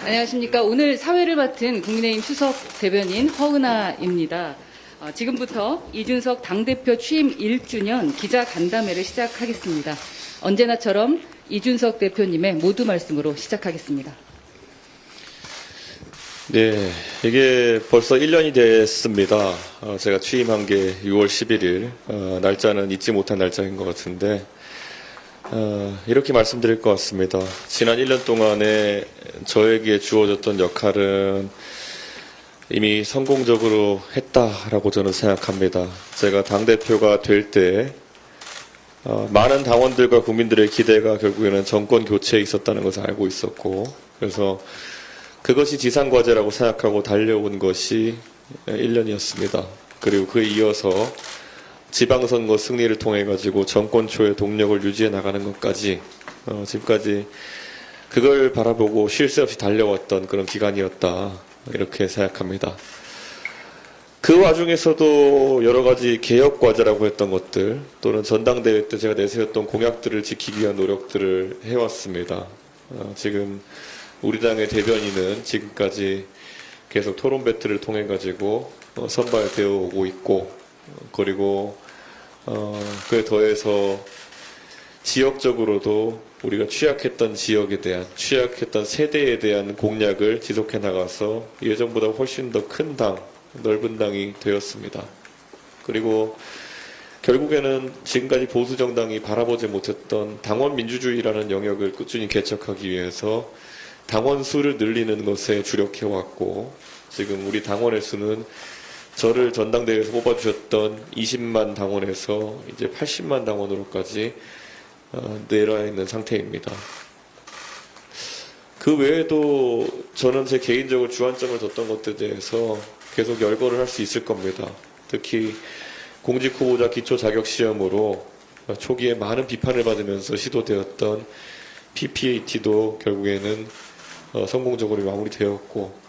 안녕하십니까. 오늘 사회를 맡은 국민의힘 수석 대변인 허은하입니다. 지금부터 이준석 당대표 취임 1주년 기자 간담회를 시작하겠습니다. 언제나처럼 이준석 대표님의 모두 말씀으로 시작하겠습니다. 네, 이게 벌써 1년이 됐습니다. 제가 취임한 게 6월 11일, 날짜는 잊지 못한 날짜인 것 같은데, 이렇게 말씀드릴 것 같습니다. 지난 1년 동안에 저에게 주어졌던 역할은 이미 성공적으로 했다라고 저는 생각합니다. 제가 당대표가 될 때, 많은 당원들과 국민들의 기대가 결국에는 정권 교체에 있었다는 것을 알고 있었고, 그래서 그것이 지상과제라고 생각하고 달려온 것이 1년이었습니다. 그리고 그에 이어서 지방선거 승리를 통해 가지고 정권초의 동력을 유지해 나가는 것까지 지금까지 그걸 바라보고 쉴 새 없이 달려왔던 그런 기간이었다 이렇게 생각합니다. 그 와중에서도 여러 가지 개혁과제라고 했던 것들 또는 전당대회 때 제가 내세웠던 공약들을 지키기 위한 노력들을 해왔습니다. 지금 우리 당의 대변인은 지금까지 계속 토론 배틀을 통해 가지고 선발되어 오고 있고, 그리고 그에 더해서 지역적으로도 우리가 취약했던 지역에 대한, 취약했던 세대에 대한 공약을 지속해 나가서 예전보다 훨씬 더 큰 당, 넓은 당이 되었습니다. 그리고 결국에는 지금까지 보수 정당이 바라보지 못했던 당원 민주주의라는 영역을 꾸준히 개척하기 위해서 당원 수를 늘리는 것에 주력해왔고, 지금 우리 당원의 수는 저를 전당대회에서 뽑아주셨던 20만 당원에서 이제 80만 당원으로까지 내려와 있는 상태입니다. 그 외에도 저는 제 개인적으로 주안점을 뒀던 것들에 대해서 계속 열거를 할 수 있을 겁니다. 특히 공직후보자 기초자격시험으로 초기에 많은 비판을 받으면서 시도되었던 PPAT도 결국에는 성공적으로 마무리되었고,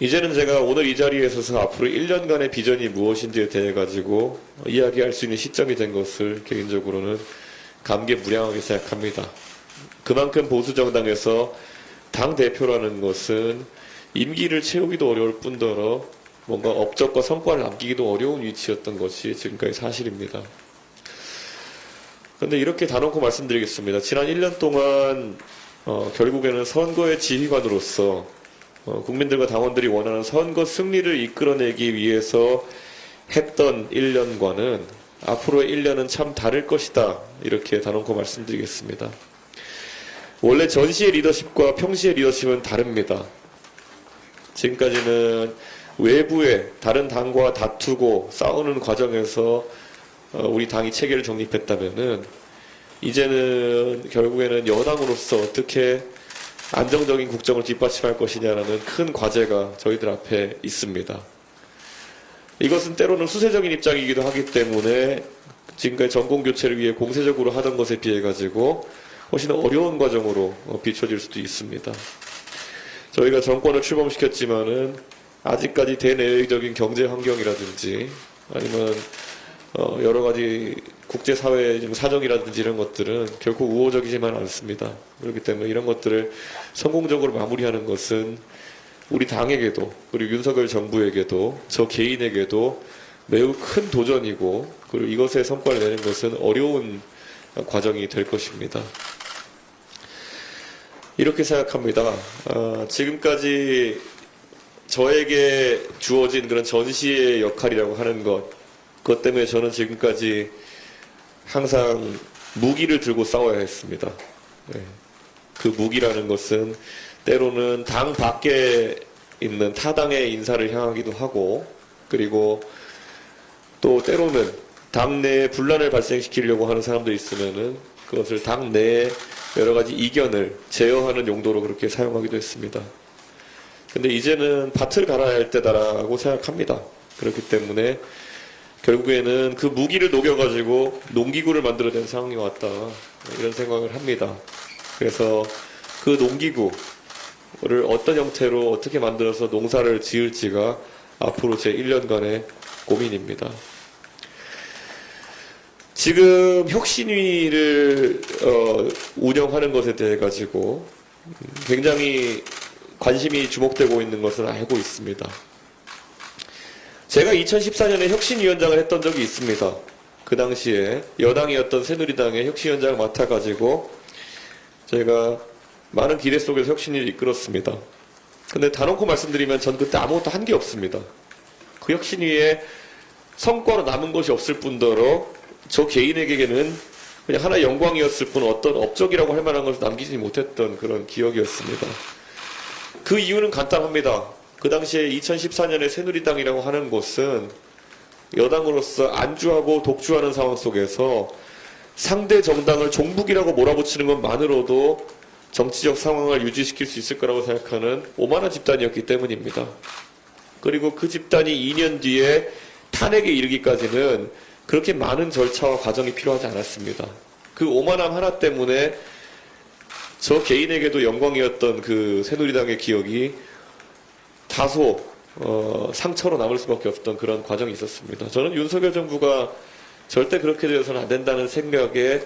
이제는 제가 오늘 이 자리에 서서 앞으로 1년간의 비전이 무엇인지에 대해 가지고 이야기할 수 있는 시점이 된 것을 개인적으로는 감개무량하게 생각합니다. 그만큼 보수정당에서 당대표라는 것은 임기를 채우기도 어려울 뿐더러 뭔가 업적과 성과를 남기기도 어려운 위치였던 것이 지금까지 사실입니다. 그런데 이렇게 다놓고 말씀드리겠습니다. 지난 1년 동안 결국에는 선거의 지휘관으로서 국민들과 당원들이 원하는 선거 승리를 이끌어내기 위해서 했던 1년과는 앞으로의 1년은 참 다를 것이다. 이렇게 다놓고 말씀드리겠습니다. 원래 전시의 리더십과 평시의 리더십은 다릅니다. 지금까지는 외부의 다른 당과 다투고 싸우는 과정에서 우리 당이 체계를 정립했다면은 이제는 결국에는 여당으로서 어떻게 안정적인 국정을 뒷받침할 것이냐라는 큰 과제가 저희들 앞에 있습니다. 이것은 때로는 수세적인 입장이기도 하기 때문에 지금까지 정권교체를 위해 공세적으로 하던 것에 비해 가지고 훨씬 어려운 과정으로 비춰질 수도 있습니다. 저희가 정권을 출범시켰지만은 아직까지 대내외적인 경제 환경이라든지 아니면 여러 가지 국제사회의 사정이라든지 이런 것들은 결코 우호적이지만 않습니다. 그렇기 때문에 이런 것들을 성공적으로 마무리하는 것은 우리 당에게도 그리고 윤석열 정부에게도 저 개인에게도 매우 큰 도전이고, 그리고 이것에 성과를 내는 것은 어려운 과정이 될 것입니다. 이렇게 생각합니다. 지금까지 저에게 주어진 그런 전시의 역할이라고 하는 그것 때문에 저는 지금까지 항상 무기를 들고 싸워야 했습니다. 네. 그 무기라는 것은 때로는 당 밖에 있는 타당의 인사를 향하기도 하고, 그리고 또 때로는 당 내에 분란을 발생시키려고 하는 사람도 있으면은 그것을 당 내에 여러 가지 이견을 제어하는 용도로 그렇게 사용하기도 했습니다. 근데 이제는 밭을 갈아야 할 때다라고 생각합니다. 그렇기 때문에 결국에는 그 무기를 녹여가지고 농기구를 만들어낸 상황이 왔다, 이런 생각을 합니다. 그래서 그 농기구를 어떤 형태로 어떻게 만들어서 농사를 지을지가 앞으로 제 1년간의 고민입니다. 지금 혁신위를 운영하는 것에 대해 가지고 굉장히 관심이 주목되고 있는 것을 알고 있습니다. 제가 2014년에 혁신위원장을 했던 적이 있습니다. 그 당시에 여당이었던 새누리당의 혁신위원장을 맡아가지고 제가 많은 기대 속에서 혁신위를 이끌었습니다. 근데 단언코 말씀드리면 전 그때 아무것도 한 게 없습니다. 그 혁신위에 성과로 남은 것이 없을 뿐더러 저 개인에게는 그냥 하나의 영광이었을 뿐 어떤 업적이라고 할 만한 것을 남기지 못했던 그런 기억이었습니다. 그 이유는 간단합니다. 그 당시에 2014년에 새누리당이라고 하는 곳은 여당으로서 안주하고 독주하는 상황 속에서 상대 정당을 종북이라고 몰아붙이는 것만으로도 정치적 상황을 유지시킬 수 있을 거라고 생각하는 오만한 집단이었기 때문입니다. 그리고 그 집단이 2년 뒤에 탄핵에 이르기까지는 그렇게 많은 절차와 과정이 필요하지 않았습니다. 그 오만함 하나 때문에 저 개인에게도 영광이었던 그 새누리당의 기억이 다소 상처로 남을 수밖에 없던 그런 과정이 있었습니다. 저는 윤석열 정부가 절대 그렇게 되어서는 안 된다는 생각에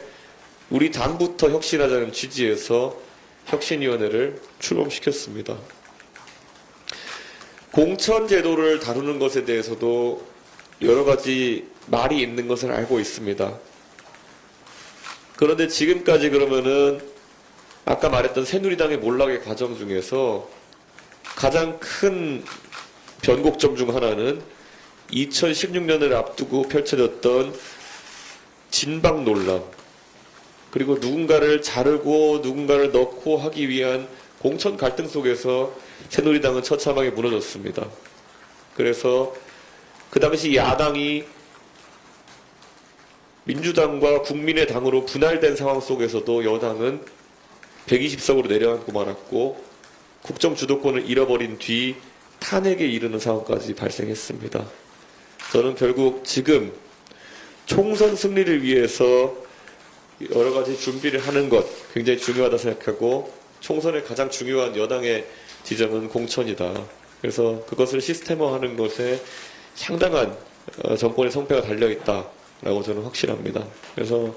우리 당부터 혁신하자는 취지에서 혁신위원회를 출범시켰습니다. 공천제도를 다루는 것에 대해서도 여러 가지 말이 있는 것을 알고 있습니다. 그런데 지금까지 그러면은 아까 말했던 새누리당의 몰락의 과정 중에서 가장 큰 변곡점 중 하나는 2016년을 앞두고 펼쳐졌던 진박 논란, 그리고 누군가를 자르고 누군가를 넣고 하기 위한 공천 갈등 속에서 새누리당은 처참하게 무너졌습니다. 그래서 그 당시 야당이 민주당과 국민의 당으로 분할된 상황 속에서도 여당은 120석으로 내려앉고 말았고 국정 주도권을 잃어버린 뒤 탄핵에 이르는 상황까지 발생했습니다. 저는 결국 지금 총선 승리를 위해서 여러 가지 준비를 하는 것 굉장히 중요하다 생각하고 총선의 가장 중요한 여당의 지점은 공천이다. 그래서 그것을 시스템화하는 것에 상당한 정권의 성패가 달려있다라고 저는 확신합니다. 그래서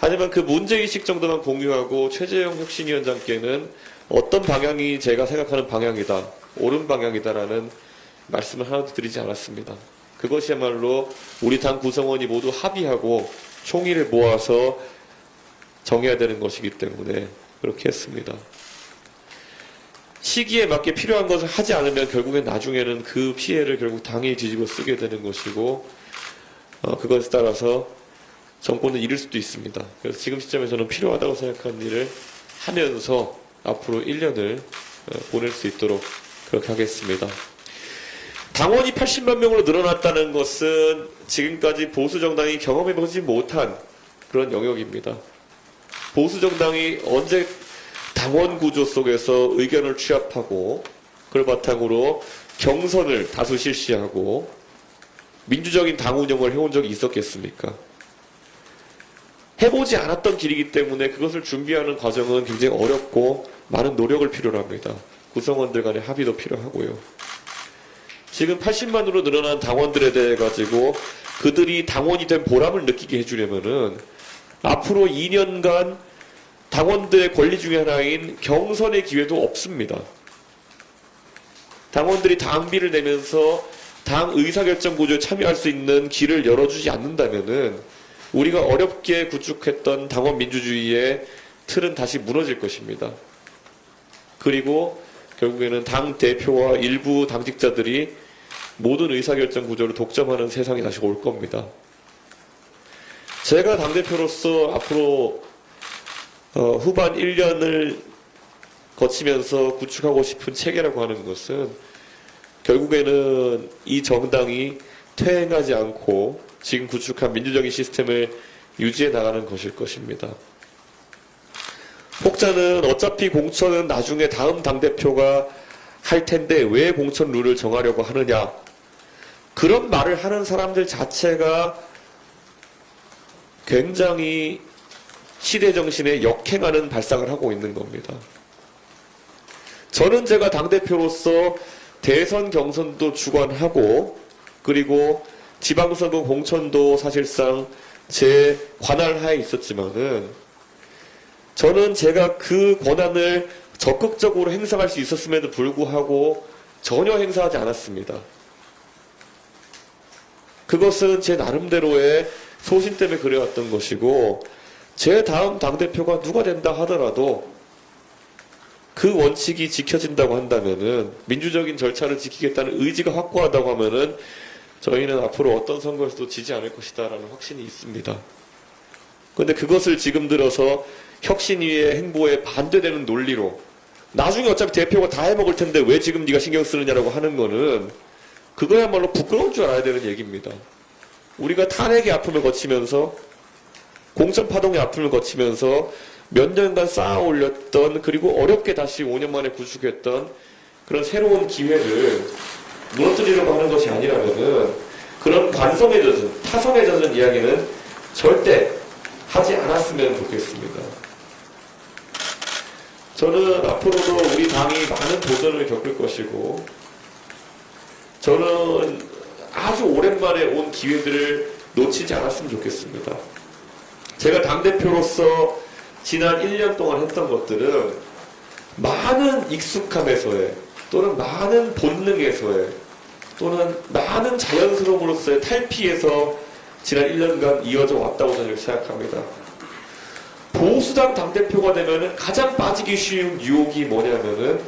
하지만 그 문제의식 정도만 공유하고 최재형 혁신위원장께는 어떤 방향이 제가 생각하는 방향이다, 옳은 방향이다라는 말씀을 하나도 드리지 않았습니다. 그것이야말로 우리 당 구성원이 모두 합의하고 총의를 모아서 정해야 되는 것이기 때문에 그렇게 했습니다. 시기에 맞게 필요한 것을 하지 않으면 결국엔 나중에는 그 피해를 결국 당이 뒤집어 쓰게 되는 것이고 그것에 따라서 정권을 잃을 수도 있습니다. 그래서 지금 시점에서는 필요하다고 생각하는 일을 하면서 앞으로 1년을 보낼 수 있도록 그렇게 하겠습니다. 당원이 80만 명으로 늘어났다는 것은 지금까지 보수정당이 경험해보지 못한 그런 영역입니다. 보수정당이 언제 당원 구조 속에서 의견을 취합하고 그걸 바탕으로 경선을 다수 실시하고 민주적인 당 운영을 해온 적이 있었겠습니까? 해보지 않았던 길이기 때문에 그것을 준비하는 과정은 굉장히 어렵고 많은 노력을 필요로 합니다. 구성원들 간의 합의도 필요하고요. 지금 80만으로 늘어난 당원들에 대해 가지고 그들이 당원이 된 보람을 느끼게 해주려면은 앞으로 2년간 당원들의 권리 중에 하나인 경선의 기회도 없습니다. 당원들이 당비를 내면서 당 의사결정 구조에 참여할 수 있는 길을 열어주지 않는다면은 우리가 어렵게 구축했던 당원 민주주의의 틀은 다시 무너질 것입니다. 그리고 결국에는 당 대표와 일부 당직자들이 모든 의사결정 구조를 독점하는 세상이 다시 올 겁니다. 제가 당대표로서 앞으로 후반 1년을 거치면서 구축하고 싶은 체계라고 하는 것은 결국에는 이 정당이 퇴행하지 않고 지금 구축한 민주적인 시스템을 유지해 나가는 것일 것입니다. 혹자는 어차피 공천은 나중에 다음 당대표가 할 텐데 왜 공천 룰을 정하려고 하느냐, 그런 말을 하는 사람들 자체가 굉장히 시대 정신에 역행하는 발상을 하고 있는 겁니다. 저는 제가 당대표로서 대선 경선도 주관하고 그리고 지방선거 공천도 사실상 제 관할 하에 있었지만은 저는 제가 그 권한을 적극적으로 행사할 수 있었음에도 불구하고 전혀 행사하지 않았습니다. 그것은 제 나름대로의 소신 때문에 그래왔던 것이고, 제 다음 당대표가 누가 된다 하더라도 그 원칙이 지켜진다고 한다면은, 민주적인 절차를 지키겠다는 의지가 확고하다고 하면은 저희는 앞으로 어떤 선거에서도 지지 않을 것이다라는 확신이 있습니다. 그런데 그것을 지금 들어서 혁신위의 행보에 반대되는 논리로, 나중에 어차피 대표가 다 해먹을 텐데 왜 지금 네가 신경 쓰느냐라고 하는 거는 그거야말로 부끄러운 줄 알아야 되는 얘기입니다. 우리가 탄핵의 아픔을 거치면서, 공천파동의 아픔을 거치면서 몇 년간 쌓아 올렸던, 그리고 어렵게 다시 5년 만에 구축했던 그런 새로운 기회를 무너뜨리려고 하는 것이 아니라면은, 그런 관성에 젖은, 타성에 젖은 이야기는 절대 하지 않았으면 좋겠습니다. 저는 앞으로도 우리 당이 많은 도전을 겪을 것이고, 저는 아주 오랜만에 온 기회들을 놓치지 않았으면 좋겠습니다. 제가 당대표로서 지난 1년 동안 했던 것들은 많은 익숙함에서의, 또는 많은 본능에서의, 또는 많은 자연스러움으로서의 탈피에서 지난 1년간 이어져 왔다고 저는 생각합니다. 보수당 당대표가 되면은 가장 빠지기 쉬운 유혹이 뭐냐면은,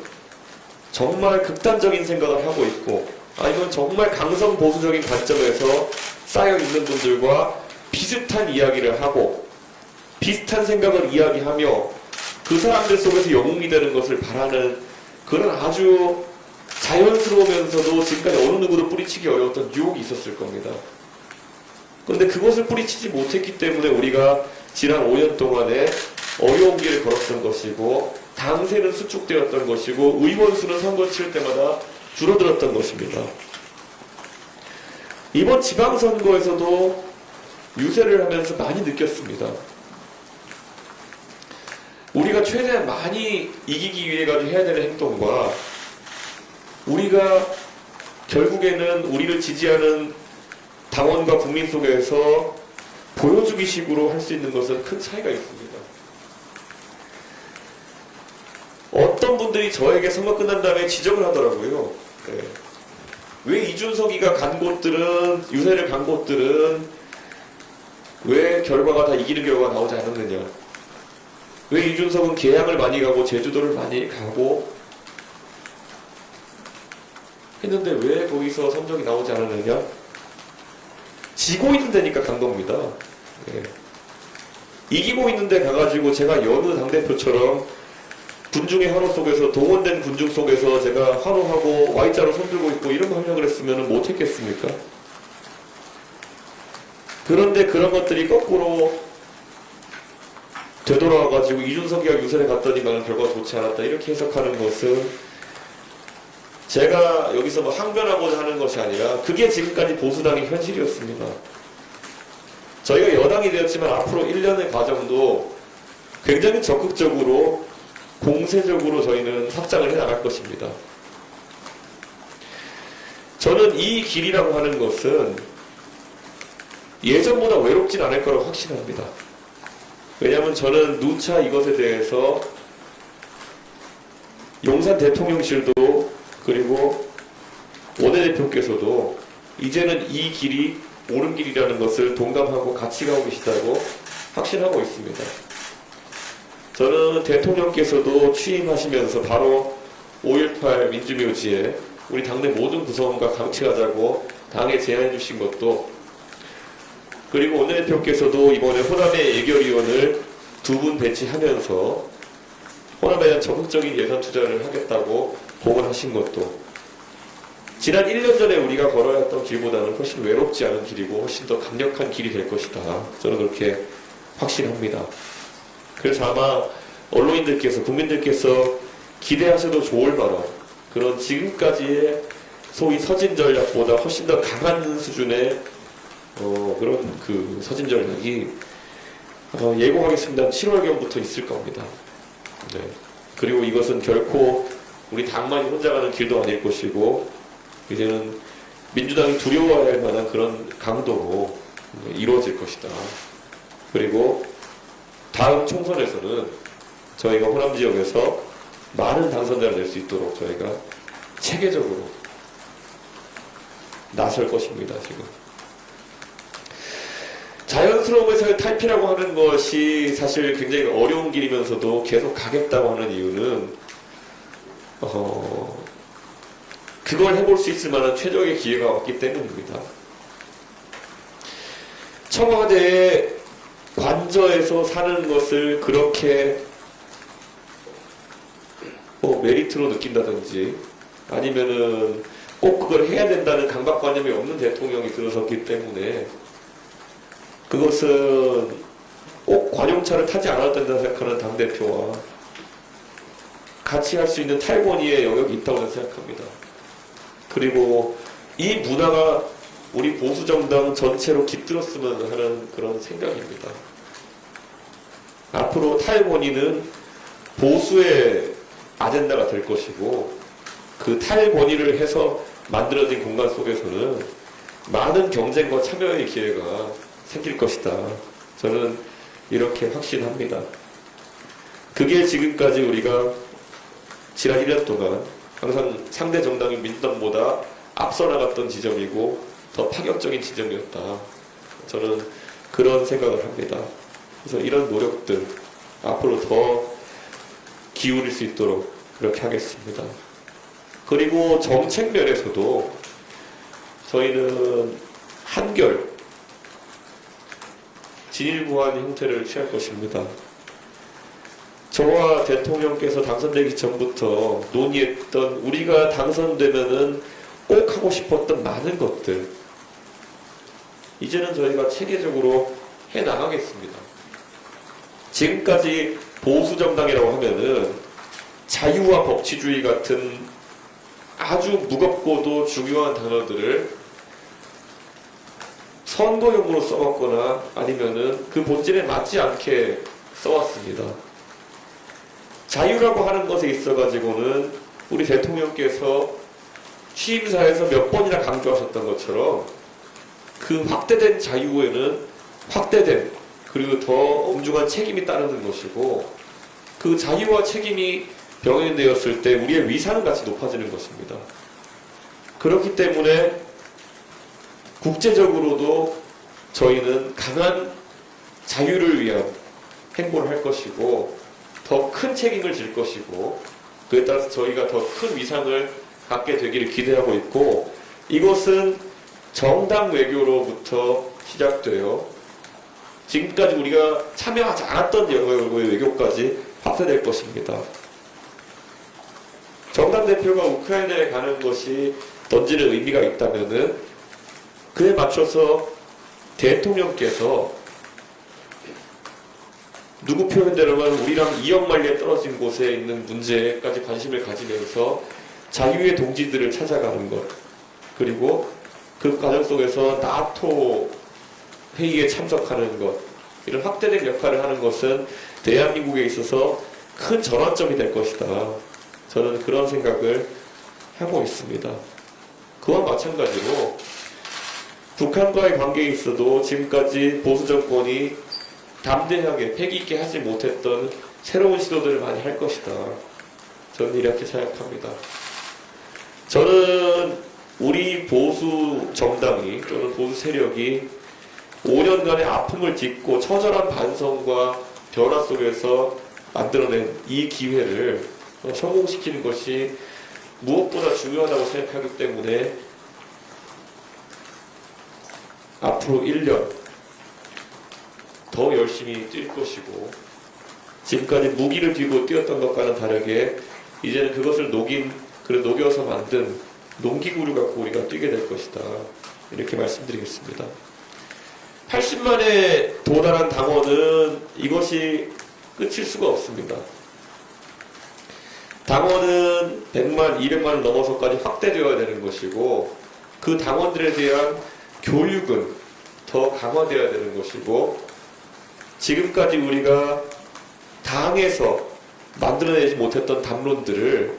정말 극단적인 생각을 하고 있고, 아니면 정말 강성 보수적인 관점에서 쌓여있는 분들과 비슷한 이야기를 하고, 비슷한 생각을 이야기하며 그 사람들 속에서 영웅이 되는 것을 바라는 그런 아주 자연스러우면서도 지금까지 어느 누구도 뿌리치기 어려웠던 유혹이 있었을 겁니다. 그런데 그것을 뿌리치지 못했기 때문에 우리가 지난 5년 동안에 어려운 길을 걸었던 것이고, 당세는 수축되었던 것이고, 의원 수는 선거 치를 때마다 줄어들었던 것입니다. 이번 지방선거에서도 유세를 하면서 많이 느꼈습니다. 우리가 최대한 많이 이기기 위해 가지고 해야 되는 행동과, 우리가 결국에는 우리를 지지하는 당원과 국민 속에서 보여주기 식으로 할 수 있는 것은 큰 차이가 있습니다. 어떤 분들이 저에게 선거 끝난 다음에 지적을 하더라고요. 네. 왜 이준석이가 간 곳들은, 유세를 간 곳들은 왜 결과가 다 이기는 결과가 나오지 않았느냐. 왜 이준석은 계양을 많이 가고 제주도를 많이 가고 했는데 왜 거기서 성적이 나오지 않았느냐. 지고 있는 데니까 간 겁니다. 네. 이기고 있는 데 가가지고 제가 여느 당대표처럼 군중의 환호 속에서, 동원된 군중 속에서 제가 환호하고 Y자로 손들고 있고 이런 거 하려고 그랬으면 못했겠습니까? 그런데 그런 것들이 거꾸로 되돌아와가지고 이준석이가 유세를 갔더니만 결과가 좋지 않았다, 이렇게 해석하는 것은 제가 여기서 뭐 항변하고자 하는 것이 아니라 그게 지금까지 보수당의 현실이었습니다. 저희가 여당이 되었지만 앞으로 1년의 과정도 굉장히 적극적으로, 공세적으로 저희는 확장을 해나갈 것입니다. 저는 이 길이라고 하는 것은 예전보다 외롭진 않을 거라고 확신합니다. 왜냐하면 저는 누차 이것에 대해서 용산 대통령실도, 그리고 원내대표께서도 이제는 이 길이 옳은 길이라는 것을 동감하고 같이 가고 계시다고 확신하고 있습니다. 저는 대통령께서도 취임하시면서 바로 5.18 민주묘지에 우리 당내 모든 구성원과 강치하자고 당에 제안해 주신 것도, 그리고 원내대표께서도 이번에 호남의 예결위원을 2분 배치하면서 호남에 대한 적극적인 예산 투자를 하겠다고 공언하신 것도, 지난 1년 전에 우리가 걸어야 했던 길보다는 훨씬 외롭지 않은 길이고 훨씬 더 강력한 길이 될 것이다, 저는 그렇게 확신합니다. 그래서 아마 언론인들께서, 국민들께서 기대하셔도 좋을 만한 그런 지금까지의 소위 서진 전략보다 훨씬 더 강한 수준의 그런 그 서진 전략이 예고하겠습니다. 7월경부터 있을 겁니다. 네. 그리고 이것은 결코 우리 당만이 혼자 가는 길도 아닐 것이고, 이제는 민주당이 두려워해야 할 만한 그런 강도로 이루어질 것이다. 그리고 다음 총선에서는 저희가 호남 지역에서 많은 당선자를 낼 수 있도록 저희가 체계적으로 나설 것입니다, 지금. 자연스러움에서의 탈피라고 하는 것이 사실 굉장히 어려운 길이면서도 계속 가겠다고 하는 이유는, 그걸 해볼 수 있을 만한 최적의 기회가 왔기 때문입니다. 청와대에 관저에서 사는 것을 그렇게 메리트로 느낀다든지 아니면은 꼭 그걸 해야 된다는 강박관념이 없는 대통령이 들어섰기 때문에 그것은 꼭 관용차를 타지 않아도 된다고 생각하는 당대표와 같이 할 수 있는 탈권위의 영역이 있다고 저는 생각합니다. 그리고 이 문화가 우리 보수정당 전체로 깃들었으면 하는 그런 생각입니다. 앞으로 탈권위는 보수의 아젠다가 될 것이고 그 탈권위를 해서 만들어진 공간 속에서는 많은 경쟁과 참여의 기회가 생길 것이다. 저는 이렇게 확신합니다. 그게 지금까지 우리가 지난 1년 동안 항상 상대 정당인 민주당보다 앞서 나갔던 지점이고 더 파격적인 지점이었다. 저는 그런 생각을 합니다. 그래서 이런 노력들 앞으로 더 기울일 수 있도록 그렇게 하겠습니다. 그리고 정책 면에서도 저희는 한결 진일보한 형태를 취할 것입니다. 저와 대통령께서 당선되기 전부터 논의했던 우리가 당선되면은 꼭 하고 싶었던 많은 것들 이제는 저희가 체계적으로 해나가겠습니다. 지금까지 보수정당이라고 하면은 자유와 법치주의 같은 아주 무겁고도 중요한 단어들을 선거용으로 써왔거나 아니면은 그 본질에 맞지 않게 써왔습니다. 자유라고 하는 것에 있어가지고는 우리 대통령께서 취임사에서 몇 번이나 강조하셨던 것처럼 그 확대된 자유에는 확대된 그리고 더 엄중한 책임이 따르는 것이고 그 자유와 책임이 병행되었을 때 우리의 위상은 같이 높아지는 것입니다. 그렇기 때문에 국제적으로도 저희는 강한 자유를 위한 행보를 할 것이고 더 큰 책임을 질 것이고 그에 따라서 저희가 더 큰 위상을 갖게 되기를 기대하고 있고 이것은 정당 외교로부터 시작되어 지금까지 우리가 참여하지 않았던 영역의 외교까지 확대될 것입니다. 정당 대표가 우크라이나에 가는 것이 던지는 의미가 있다면은 그에 맞춰서 대통령께서 누구 표현대로만 우리랑 2억 마일에 떨어진 곳에 있는 문제까지 관심을 가지면서 자유의 동지들을 찾아가는 것 그리고 그 과정 속에서 나토 회의에 참석하는 것 이런 확대된 역할을 하는 것은 대한민국에 있어서 큰 전환점이 될 것이다. 저는 그런 생각을 하고 있습니다. 그와 마찬가지로 북한과의 관계에 있어도 지금까지 보수 정권이 담대하게 패기 있게 하지 못했던 새로운 시도들을 많이 할 것이다. 저는 이렇게 생각합니다. 저는 우리 보수 정당이 또는 보수 세력이 5년간의 아픔을 딛고 처절한 반성과 변화 속에서 만들어낸 이 기회를 성공시키는 것이 무엇보다 중요하다고 생각하기 때문에 앞으로 1년 더 열심히 뛸 것이고 지금까지 무기를 쥐고 뛰었던 것과는 다르게 이제는 그것을 녹여서 만든 농기구를 갖고 우리가 뛰게 될 것이다. 이렇게 말씀드리겠습니다. 80만에 도달한 당원은 이것이 끝일 수가 없습니다. 당원은 100만, 200만을 넘어서까지 확대되어야 되는 것이고 그 당원들에 대한 교육은 더 강화되어야 되는 것이고 지금까지 우리가 당에서 만들어내지 못했던 담론들을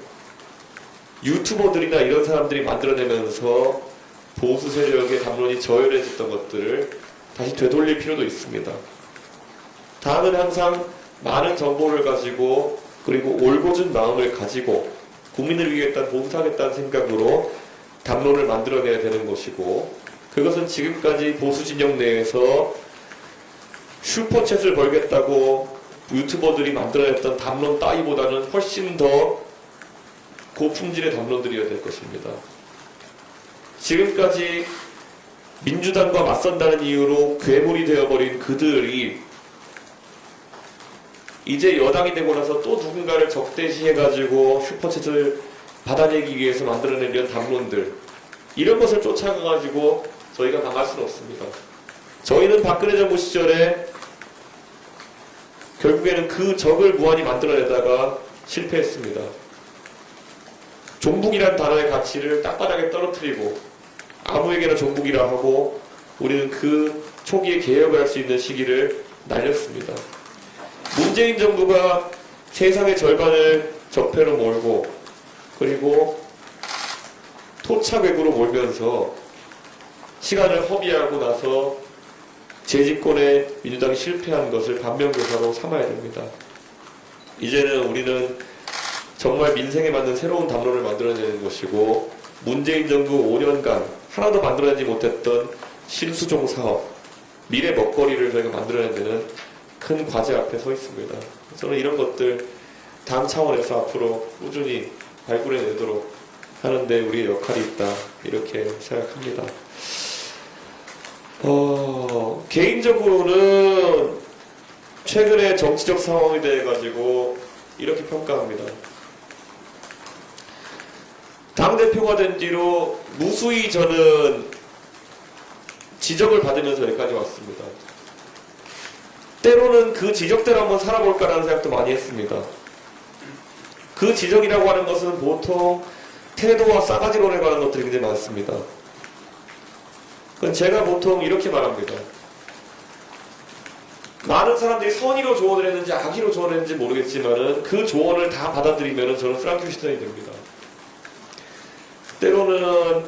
유튜버들이나 이런 사람들이 만들어내면서 보수 세력의 담론이 저열해졌던 것들을 다시 되돌릴 필요도 있습니다. 당은 항상 많은 정보를 가지고 그리고 올곧은 마음을 가지고 국민을 위해 봉사하겠다는 생각으로 담론을 만들어내야 되는 것이고, 그것은 지금까지 보수 진영 내에서 슈퍼챗을 벌겠다고 유튜버들이 만들어냈던 담론 따위보다는 훨씬 더 고품질의 담론들이어야 될 것입니다. 지금까지 민주당과 맞선다는 이유로 괴물이 되어버린 그들이 이제 여당이 되고 나서 또 누군가를 적대시해가지고 슈퍼챗을 받아내기 위해서 만들어낸 이런 담론들, 이런 것을 쫓아가가지고 저희가 망할 수는 없습니다. 저희는 박근혜 정부 시절에 결국에는 그 적을 무한히 만들어내다가 실패했습니다. 종북이란 단어의 가치를 땅바닥에 떨어뜨리고 아무에게나 종북이라 하고 우리는 그 초기에 개혁을 할 수 있는 시기를 날렸습니다. 문재인 정부가 세상의 절반을 적폐로 몰고 그리고 토착외구로 몰면서 시간을 허비하고 나서 재집권에 민주당이 실패한 것을 반면교사로 삼아야 됩니다. 이제는 우리는 정말 민생에 맞는 새로운 담론을 만들어내는 것이고, 문재인 정부 5년간 하나도 만들어내지 못했던 신수종 사업, 미래 먹거리를 저희가 만들어내야 되는 큰 과제 앞에 서 있습니다. 저는 이런 것들 당 차원에서 앞으로 꾸준히 발굴해내도록 하는데 우리의 역할이 있다, 이렇게 생각합니다. 개인적으로는 최근의 정치적 상황에 대해 가지고 이렇게 평가합니다. 당대표가 된 뒤로 무수히 저는 지적을 받으면서 여기까지 왔습니다. 때로는 그 지적대로 한번 살아볼까라는 생각도 많이 했습니다. 그 지적이라고 하는 것은 보통 태도와 싸가지론에 관한 것들이 굉장히 많습니다. 그건 제가 보통 이렇게 말합니다. 많은 사람들이 선의로 조언을 했는지 악의로 조언을 했는지 모르겠지만은 그 조언을 다 받아들이면은 저는 프랑켄슈타인이 됩니다. 때로는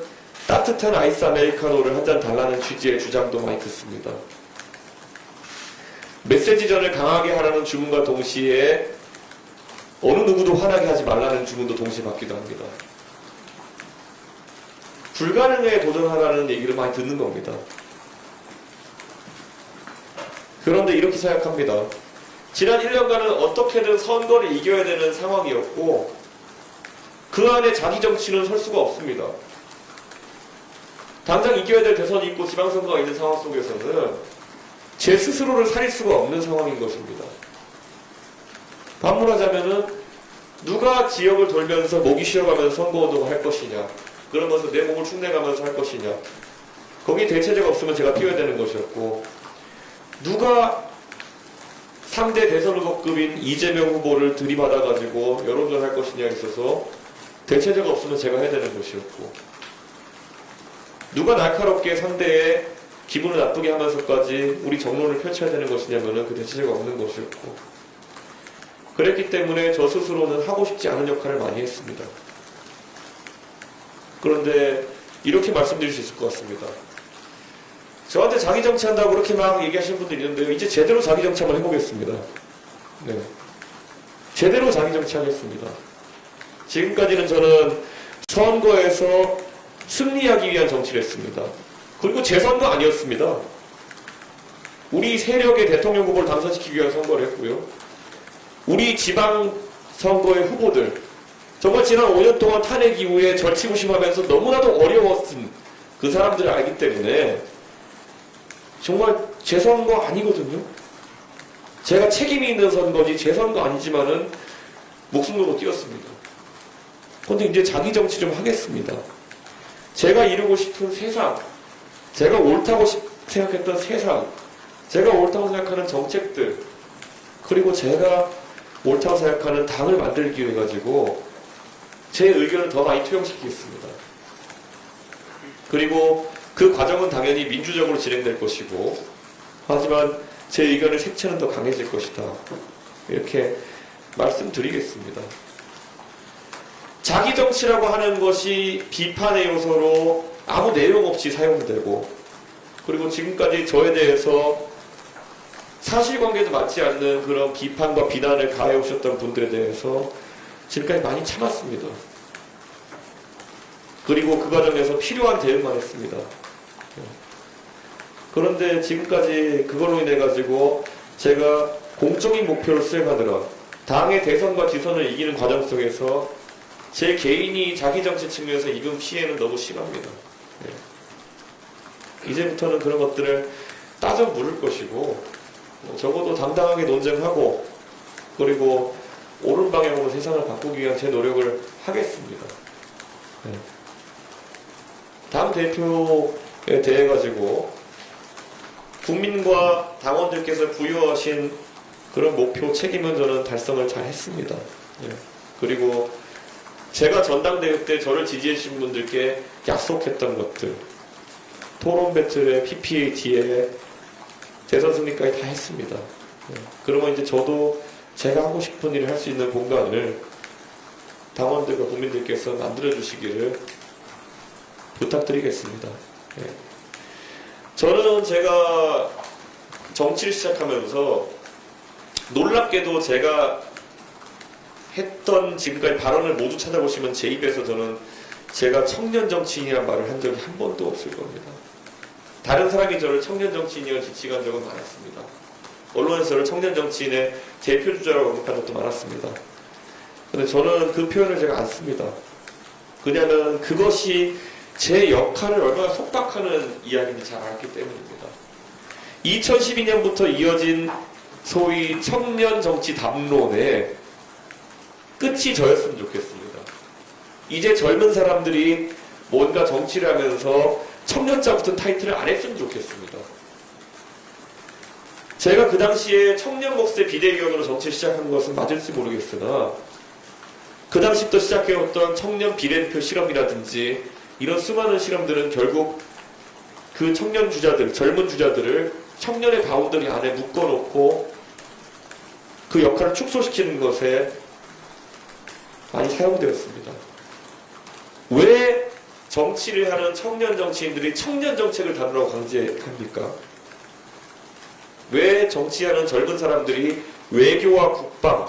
따뜻한 아이스 아메리카노를 한 잔 달라는 취지의 주장도 많이 듣습니다. 메시지전을 강하게 하라는 주문과 동시에 어느 누구도 화나게 하지 말라는 주문도 동시에 받기도 합니다. 불가능에 도전하라는 얘기를 많이 듣는 겁니다. 그런데 이렇게 생각합니다. 지난 1년간은 어떻게든 선거를 이겨야 되는 상황이었고 그 안에 자기 정치는 설 수가 없습니다. 당장 이겨야 될 대선이 있고 지방선거가 있는 상황 속에서는 제 스스로를 살릴 수가 없는 상황인 것입니다. 반문하자면은 누가 지역을 돌면서 목이 쉬어가면서 선거운동을 할 것이냐, 그러면서 내 몸을 축내가면서 할 것이냐, 거기 대체제가 없으면 제가 뛰어야 되는 것이었고, 누가 상대 대선 후보급인 이재명 후보를 들이받아가지고 여론전 할 것이냐에 있어서 대체제가 없으면 제가 해야 되는 것이었고, 누가 날카롭게 상대의 기분을 나쁘게 하면서까지 우리 정론을 펼쳐야 되는 것이냐면은 그 대체제가 없는 것이었고, 그랬기 때문에 저 스스로는 하고 싶지 않은 역할을 많이 했습니다. 그런데 이렇게 말씀드릴 수 있을 것 같습니다. 저한테 자기 정치한다고 그렇게 막 얘기하시는 분들이 있는데요. 이제 제대로 자기 정치 한번 해보겠습니다. 네. 제대로 자기 정치 하겠습니다. 지금까지는 저는 선거에서 승리하기 위한 정치를 했습니다. 그리고 제 선거 아니었습니다. 우리 세력의 대통령 후보를 당선시키기 위한 선거를 했고요. 우리 지방선거의 후보들, 정말 지난 5년 동안 탄핵 이후에 절치부심하면서 너무나도 어려웠던 그 사람들을 알기 때문에 정말 제 선거 아니거든요. 제가 책임이 있는 선거지 제 선거 아니지만은 목숨 걸고 뛰었습니다. 그런데 이제 자기 정치 좀 하겠습니다. 제가 이루고 싶은 세상, 제가 옳다고 생각했던 세상, 제가 옳다고 생각하는 정책들, 그리고 제가 옳다고 생각하는 당을 만들기 위해 가지고 제 의견을 더 많이 투영시키겠습니다. 그리고 그 과정은 당연히 민주적으로 진행될 것이고, 하지만 제 의견의 색채는 더 강해질 것이다. 이렇게 말씀드리겠습니다. 자기 정치라고 하는 것이 비판의 요소로 아무 내용 없이 사용되고, 그리고 지금까지 저에 대해서 사실관계도 맞지 않는 그런 비판과 비난을 가해오셨던 분들에 대해서 지금까지 많이 참았습니다. 그리고 그 과정에서 필요한 대응만 했습니다. 그런데 지금까지 그걸로 인해 가지고 제가 공적인 목표를 수행하느라 당의 대선과 지선을 이기는 과정 속에서 제 개인이 자기 정치 측면에서 입은 피해는 너무 심합니다. 이제부터는 그런 것들을 따져 물을 것이고 적어도 당당하게 논쟁하고 그리고 옳은 방향으로 세상을 바꾸기 위한 제 노력을 하겠습니다. 당 대표에 대해 가지고 국민과 당원들께서 부여하신 그런 목표 책임은 저는 달성을 잘 했습니다. 그리고 제가 전당대회 때 저를 지지해 주신 분들께 약속했던 것들 토론 배틀에 PPAT에 대선 승리까지 다 했습니다. 그러면 이제 저도 제가 하고 싶은 일을 할 수 있는 공간을 당원들과 국민들께서 만들어 주시기를 부탁드리겠습니다. 저는 제가 정치를 시작하면서 놀랍게도 제가 했던 지금까지 발언을 모두 찾아보시면 제 입에서 저는 제가 청년 정치인이라는 말을 한 적이 한 번도 없을 겁니다. 다른 사람이 저를 청년 정치인이라 지칭한 적은 많았습니다. 언론에서 저를 청년 정치인의 대표주자라고 언급한 적도 많았습니다. 근데 저는 그 표현을 제가 안 씁니다. 왜냐하면 그것이 제 역할을 얼마나 속박하는 이야기인지 잘 알기 때문입니다. 2012년부터 이어진 소위 청년 정치 담론의 끝이 저였으면 좋겠습니다. 이제 젊은 사람들이 뭔가 정치를 하면서 청년자 붙은 타이틀을 안 했으면 좋겠습니다. 제가 그 당시에 청년 목세 비대위원으로 정치를 시작한 것은 맞을지 모르겠으나 그 당시부터 시작해왔던 청년 비례대표 실험이라든지 이런 수많은 실험들은 결국 그 청년 주자들, 젊은 주자들을 청년의 바운더리 안에 묶어놓고 그 역할을 축소시키는 것에 많이 사용되었습니다. 왜 정치를 하는 청년 정치인들이 청년 정책을 다루라고 강제합니까? 왜 정치하는 젊은 사람들이 외교와 국방,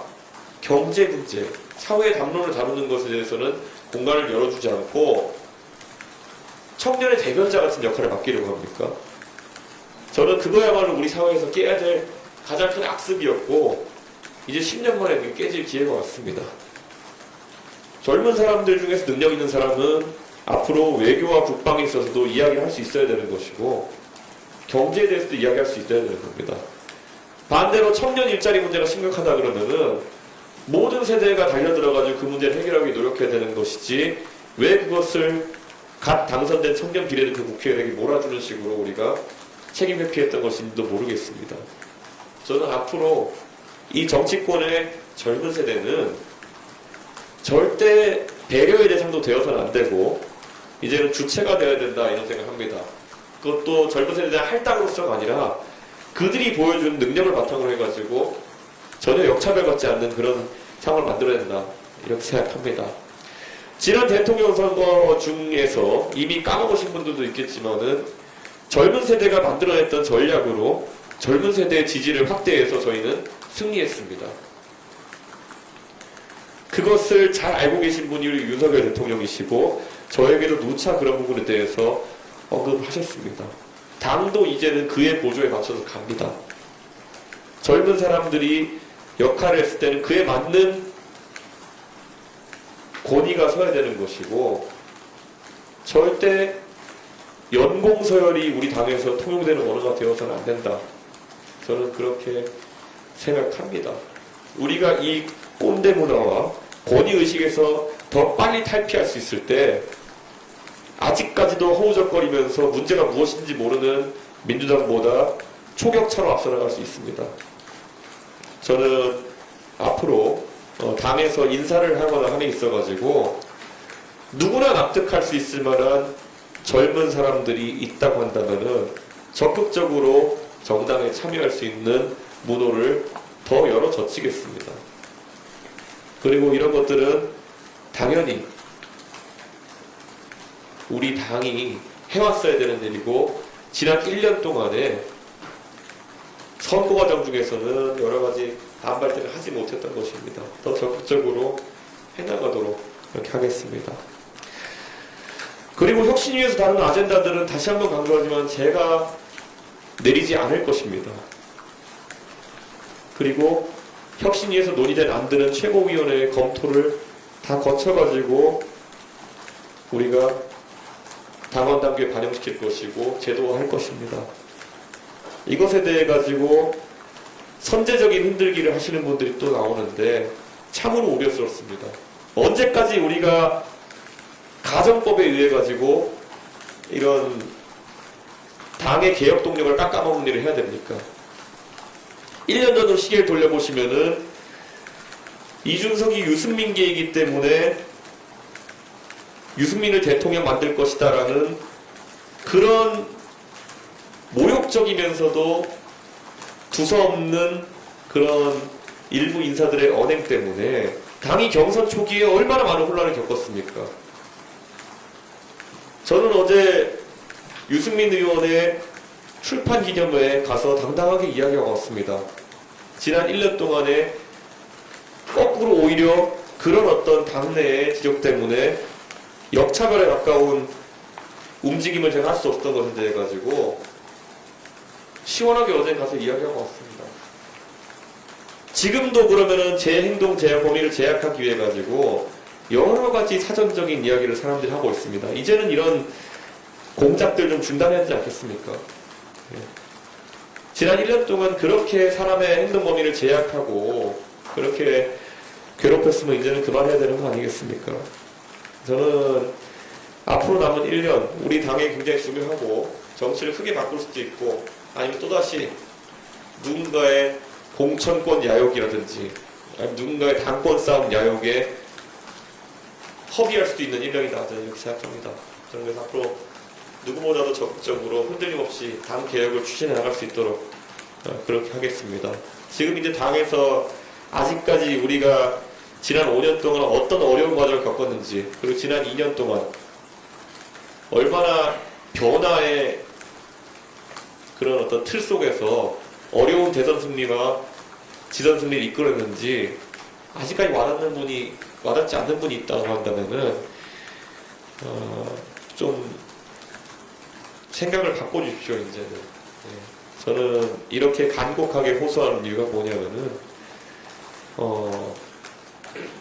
경제 문제, 사회 담론을 다루는 것에 대해서는 공간을 열어주지 않고 청년의 대변자 같은 역할을 맡기려고 합니까? 저는 그거야말로 우리 사회에서 깨야 될 가장 큰 악습이었고 이제 10년 만에 그게 깨질 기회가 왔습니다. 젊은 사람들 중에서 능력 있는 사람은 앞으로 외교와 국방에 있어서도 이야기를 할 수 있어야 되는 것이고 경제에 대해서도 이야기할 수 있어야 되는 겁니다. 반대로 청년 일자리 문제가 심각하다 그러면은 모든 세대가 달려들어가지고 그 문제를 해결하기 노력해야 되는 것이지 왜 그것을 갓 당선된 청년 비례대표 국회의원에게 몰아주는 식으로 우리가 책임 회피했던 것인지도 모르겠습니다. 저는 앞으로 이 정치권의 젊은 세대는 절대 배려의 대상도 되어서는 안 되고 이제는 주체가 되어야 된다 이런 생각합니다. 그것도 젊은 세대의 할당으로서가 아니라 그들이 보여준 능력을 바탕으로 해가지고 전혀 역차별받지 않는 그런 상황을 만들어야 된다 이렇게 생각합니다. 지난 대통령 선거 중에서 이미 까먹으신 분들도 있겠지만은 젊은 세대가 만들어냈던 전략으로 젊은 세대의 지지를 확대해서 저희는 승리했습니다. 그것을 잘 알고 계신 분이 우리 윤석열 대통령이시고 저에게도 누차 그런 부분에 대해서 언급하셨습니다. 당도 이제는 그의 보조에 맞춰서 갑니다. 젊은 사람들이 역할을 했을 때는 그에 맞는 권위가 서야 되는 것이고 절대 연공서열이 우리 당에서 통용되는 언어가 되어서는 안 된다. 저는 그렇게 생각합니다. 우리가 이 꼰대 문화와 권위의식에서 더 빨리 탈피할 수 있을 때 아직까지도 허우적거리면서 문제가 무엇인지 모르는 민주당보다 초격차로 앞서 나갈 수 있습니다. 저는 앞으로 당에서 인사를 하거나 함에 있어가지고 누구나 납득할 수 있을 만한 젊은 사람들이 있다고 한다면은 적극적으로 정당에 참여할 수 있는 문호를 더 열어 젖히겠습니다. 그리고 이런 것들은 당연히 우리 당이 해왔어야 되는 일이고 지난 1년 동안에 선거 과정 중에서는 여러 가지 반발들을 하지 못했던 것입니다. 더 적극적으로 해나가도록 그렇게 하겠습니다. 그리고 혁신위에서 다루는 아젠다들은 다시 한번 강조하지만 제가 내리지 않을 것입니다. 그리고 혁신위에서 논의된 안들은 최고위원회의 검토를 다 거쳐가지고 우리가 당원 단계에 반영시킬 것이고 제도화할 것입니다. 이것에 대해 가지고 선제적인 흔들기를 하시는 분들이 또 나오는데 참으로 우려스럽습니다. 언제까지 우리가 가정법에 의해 가지고 이런 당의 개혁 동력을 깎아먹는 일을 해야 됩니까? 1년 전으로 시계를 돌려보시면은 이준석이 유승민계이기 때문에 유승민을 대통령 만들 것이다라는 그런 모욕적이면서도 두서없는 그런 일부 인사들의 언행 때문에 당이 경선 초기에 얼마나 많은 혼란을 겪었습니까? 저는 어제 유승민 의원의 출판 기념회에 가서 당당하게 이야기하고 왔습니다. 지난 1년 동안에 거꾸로 오히려 그런 어떤 당내의 지적 때문에 역차별에 가까운 움직임을 제가 할 수 없었던 것에 대해 가지고 시원하게 어제 가서 이야기하고 왔습니다. 지금도 그러면은 제 행동, 제 범위를 제약하기 위해 가지고 여러 가지 사전적인 이야기를 사람들이 하고 있습니다. 이제는 이런 공작들 좀 중단해야 되지 않겠습니까? 예. 지난 1년 동안 그렇게 사람의 행동 범위를 제약하고 그렇게 괴롭혔으면 이제는 그만해야 되는 거 아니겠습니까? 저는 앞으로 남은 1년 우리 당에 굉장히 중요하고 정치를 크게 바꿀 수도 있고 아니면 또다시 누군가의 공천권 야욕이라든지 아니면 누군가의 당권 싸움 야욕에 허비할 수도 있는 1년이다 저는 이렇게 생각합니다. 저는 그래서 앞으로 누구보다도 적극적으로 흔들림 없이 당 개혁을 추진해 나갈 수 있도록 그렇게 하겠습니다. 지금 이제 당에서 아직까지 우리가 지난 5년 동안 어떤 어려운 과정을 겪었는지 그리고 지난 2년 동안 얼마나 변화의 그런 어떤 틀 속에서 어려운 대선 승리와 지선 승리를 이끌었는지 아직까지 와닿지 않는 분이 있다고 한다면은 좀 생각을 바꿔주십시오 이제는. 예. 저는 이렇게 간곡하게 호소하는 이유가 뭐냐면은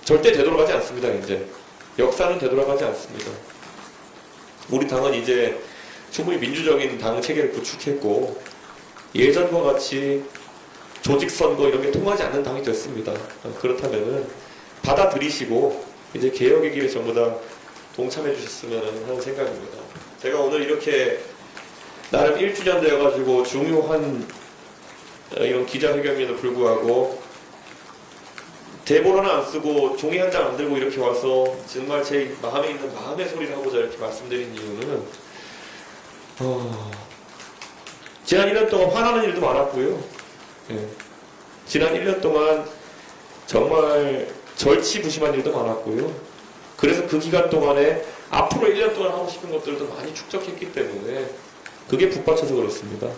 절대 되돌아가지 않습니다. 이제 역사는 되돌아가지 않습니다. 우리 당은 이제 충분히 민주적인 당 체계를 구축했고 예전과 같이 조직선거 이런 게 통하지 않는 당이 됐습니다. 그렇다면은 받아들이시고 이제 개혁의 길에 전부 다 동참해 주셨으면 하는 생각입니다. 제가 오늘 이렇게 나름 1주년 되어가지고 중요한 이런 기자회견에도 불구하고 대본 하나 안 쓰고 종이 한 장 안 들고 이렇게 와서 정말 제 마음에 있는 마음의 소리를 하고자 이렇게 말씀드린 이유는 지난 1년 동안 화나는 일도 많았고요. 예. 지난 1년 동안 정말 절치부심한 일도 많았고요. 그래서 그 기간 동안에 앞으로 1년 동안 하고 싶은 것들도 많이 축적했기 때문에 그게 북받쳐서 그렇습니다.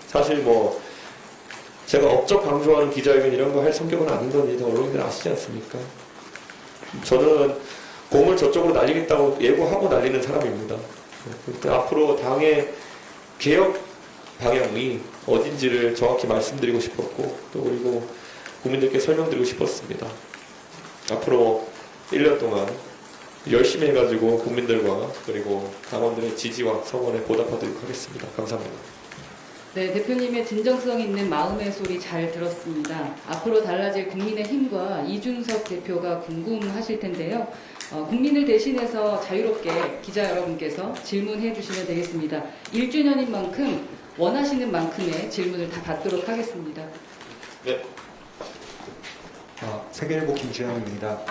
사실 뭐 제가 업적 강조하는 기자회견 이런 거 할 성격은 아닌 건 이제 언론인들 아시지 않습니까? 저는 공을 저쪽으로 날리겠다고 예고하고 날리는 사람입니다. 앞으로 당의 개혁 방향이 어딘지를 정확히 말씀드리고 싶었고 또 그리고 국민들께 설명드리고 싶었습니다. 앞으로 1년 동안 열심히 해가지고 국민들과 그리고 당원들의 지지와 성원에 보답하도록 하겠습니다. 감사합니다. 네, 대표님의 진정성 있는 마음의 소리 잘 들었습니다. 앞으로 달라질 국민의힘과 이준석 대표가 궁금하실 텐데요. 국민을 대신해서 자유롭게 기자 여러분께서 질문해 주시면 되겠습니다. 1주년인 만큼 원하시는 만큼의 질문을 다 받도록 하겠습니다. 네. 세계일보 김주영입니다.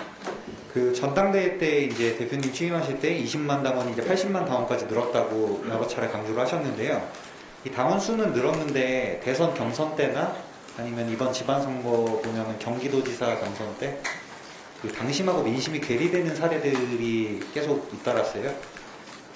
그 전당대회 때 이제 대표님 취임하실 때 20만 당원이 이제 80만 당원까지 늘었다고 여러 차례 강조를 하셨는데요. 이 당원 수는 늘었는데 대선 경선 때나 아니면 이번 지방선거 보면은 경기도지사 경선 때 그 당심하고 민심이 괴리되는 사례들이 계속 잇따랐어요.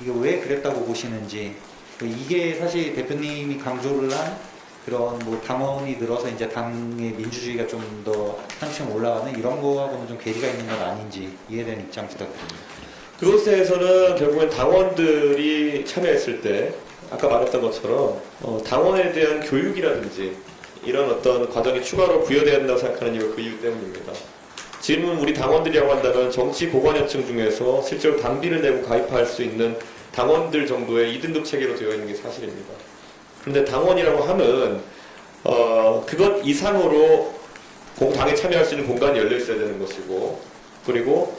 이게 왜 그랬다고 보시는지, 이게 사실 대표님이 강조를 한 그런 뭐 당원이 늘어서 이제 당의 민주주의가 좀 더 한층 올라가는 이런 거하고는 좀 괴리가 있는 건 아닌지 이해되는 입장 부탁드립니다. 그것에 대해서는 결국엔 당원들이 참여했을 때 아까 말했던 것처럼 당원에 대한 교육이라든지 이런 어떤 과정이 추가로 부여돼야 된다고 생각하는 이유가 그 이유 때문입니다. 지금은 우리 당원들이라고 한다면 정치 보관연층 중에서 실제로 당비를 내고 가입할 수 있는 당원들 정도의 2등급 체계로 되어 있는 게 사실입니다. 그런데 당원이라고 하면 그것 이상으로 당에 참여할 수 있는 공간이 열려 있어야 되는 것이고, 그리고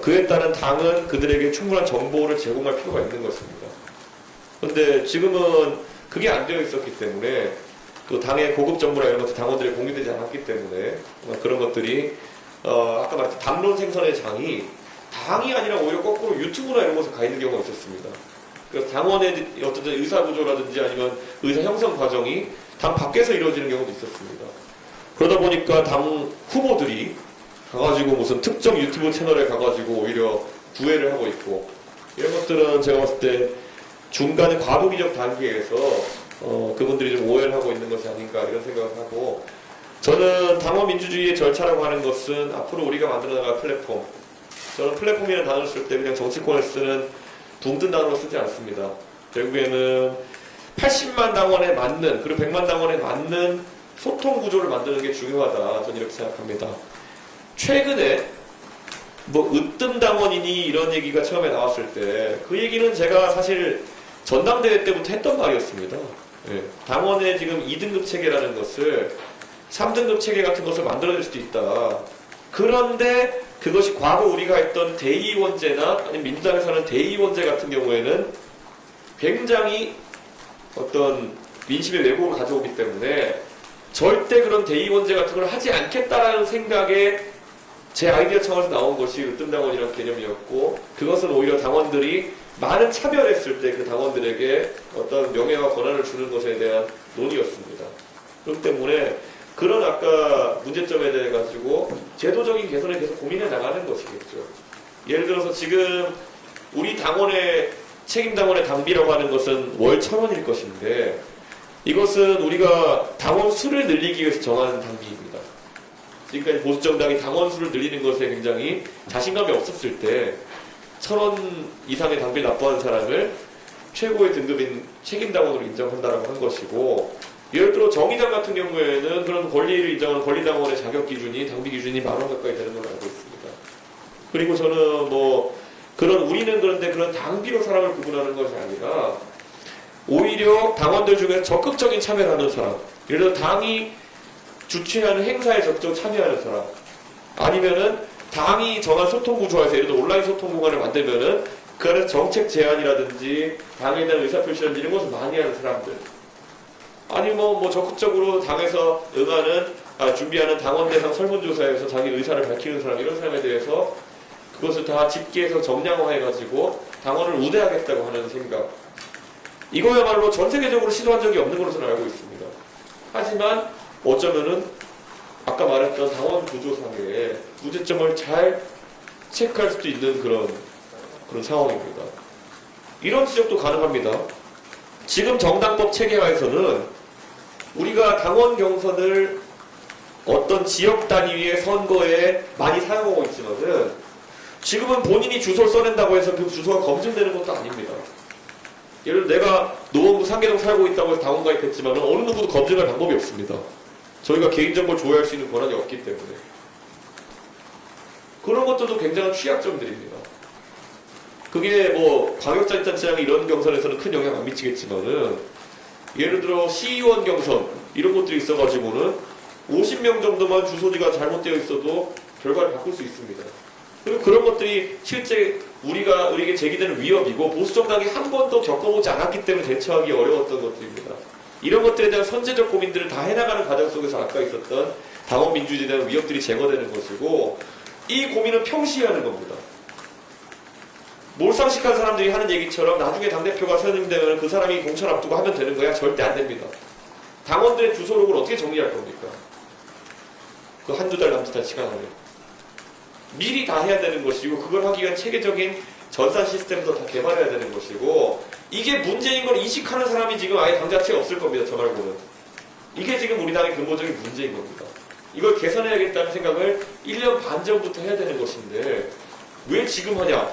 그에 따른 당은 그들에게 충분한 정보를 제공할 필요가 있는 것입니다. 그런데 지금은 그게 안 되어 있었기 때문에 또 당의 고급 정보나 이런 것도 당원들에 공유되지 않았기 때문에 그런 것들이 아까 말했던 당론 생선의 장이 당이 아니라 오히려 거꾸로 유튜브나 이런 곳에 가 있는 경우가 있었습니다. 그래서 당원의 어떤 의사 구조라든지 아니면 의사 형성 과정이 당 밖에서 이루어지는 경우도 있었습니다. 그러다 보니까 당 후보들이 가가지고 무슨 특정 유튜브 채널에 가가지고 오히려 구애를 하고 있고, 이런 것들은 제가 봤을 때 중간에 과도기적 단계에서 그분들이 좀 오해를 하고 있는 것이 아닌가 이런 생각을 하고, 저는 당원 민주주의의 절차라고 하는 것은 앞으로 우리가 만들어 나갈 플랫폼, 저는 플랫폼이라는 단어를 쓸 때 그냥 정치권에 쓰는 둥근 단어로 쓰지 않습니다. 결국에는 80만 당원에 맞는, 그리고 100만 당원에 맞는 소통 구조를 만드는 게 중요하다, 저는 이렇게 생각합니다. 최근에 뭐 으뜸 당원이니 이런 얘기가 처음에 나왔을 때 그 얘기는 제가 사실 전당대회 때부터 했던 말이었습니다. 예, 당원의 지금 2등급 체계라는 것을 3등급 체계 같은 것을 만들어낼 수도 있다. 그런데 그것이 과거 우리가 했던 대의원제나 아니면 민주당에서 하는 대의원제 같은 경우에는 굉장히 어떤 민심의 왜곡을 가져오기 때문에 절대 그런 대의원제 같은 걸 하지 않겠다라는 생각에 제 아이디어 차원에서 나온 것이 으뜸당원이라는 개념이었고, 그것은 오히려 당원들이 많은 참여를 했을 때 그 당원들에게 어떤 명예와 권한을 주는 것에 대한 논의였습니다. 그렇기 때문에 그런 아까 문제점에 대해 가지고 제도적인 개선을 계속 고민해 나가는 것이겠죠. 예를 들어서 지금 우리 당원의 책임당원의 당비라고 하는 것은 월 1,000원일 것인데, 이것은 우리가 당원 수를 늘리기 위해서 정하는 당비입니다. 지금까지 보수정당이 당원 수를 늘리는 것에 굉장히 자신감이 없었을 때 1,000원 이상의 당비를 납부하는 사람을 최고의 등급인 책임당원으로 인정한다라고 한 것이고, 예를 들어 정의당 같은 경우에는 그런 권리를 인정하는 권리당원의 자격 기준이 당비 기준이 10,000원 가까이 되는 걸로 알고 있습니다. 그리고 저는 뭐 우리는 그런데 그런 당비로 사람을 구분하는 것이 아니라 오히려 당원들 중에 적극적인 참여를 하는 사람, 예를 들어 당이 주최하는 행사에 적극 참여하는 사람, 아니면은 당이 정한 소통 구조에서 예를 들어 온라인 소통 공간을 만들면은 그 안에서 정책 제안이라든지 당에 대한 의사표시라든지 이런 것을 많이 하는 사람들, 아니면 뭐 적극적으로 당에서 준비하는 당원 대상 설문조사에서 자기 의사를 밝히는 사람, 이런 사람에 대해서 그것을 다 집계해서 정량화해가지고 당원을 우대하겠다고 하는 생각, 이거야말로 전 세계적으로 시도한 적이 없는 것으로 저는 알고 있습니다. 하지만 어쩌면은 아까 말했던 당원 구조상의 문제점을 잘 체크할 수도 있는 그런 상황입니다. 이런 지적도 가능합니다. 지금 정당법 체계화에서는 우리가 당원 경선을 어떤 지역 단위의 선거에 많이 사용하고 있지만은 지금은 본인이 주소를 써낸다고 해서 그 주소가 검증되는 것도 아닙니다. 예를 들어 내가 노원구 상계동 살고 있다고 해서 당원 가입했지만 어느 누구도 검증할 방법이 없습니다. 저희가 개인정보를 조회할 수 있는 권한이 없기 때문에. 그런 것들도 굉장한 취약점들입니다. 그게 뭐 광역자치단체장 이런 경선에서는 큰 영향 안 미치겠지만은 예를 들어 시의원 경선 이런 것들이 있어가지고는 50명 정도만 주소지가 잘못되어 있어도 결과를 바꿀 수 있습니다. 그리고 그런 것들이 실제 우리에게 제기되는 위협이고 보수정당이 한 번도 겪어보지 않았기 때문에 대처하기 어려웠던 것들입니다. 이런 것들에 대한 선제적 고민들을 다 해나가는 과정 속에서 아까 있었던 당원 민주주의에 대한 위협들이 제거되는 것이고, 이 고민은 평시에 하는 겁니다. 몰상식한 사람들이 하는 얘기처럼 나중에 당대표가 선임되면 그 사람이 공천 앞두고 하면 되는 거야? 절대 안 됩니다. 당원들의 주소록을 어떻게 정리할 겁니까? 그 한두 달 남짓한 시간 안에. 미리 다 해야 되는 것이고, 그걸 하기 위한 체계적인 전산 시스템도 다 개발해야 되는 것이고, 이게 문제인 걸 인식하는 사람이 지금 아예 당 자체에 없을 겁니다. 저 말고는. 이게 지금 우리 당의 근본적인 문제인 겁니다. 이걸 개선해야겠다는 생각을 1년 반 전부터 해야 되는 것인데 왜 지금 하냐?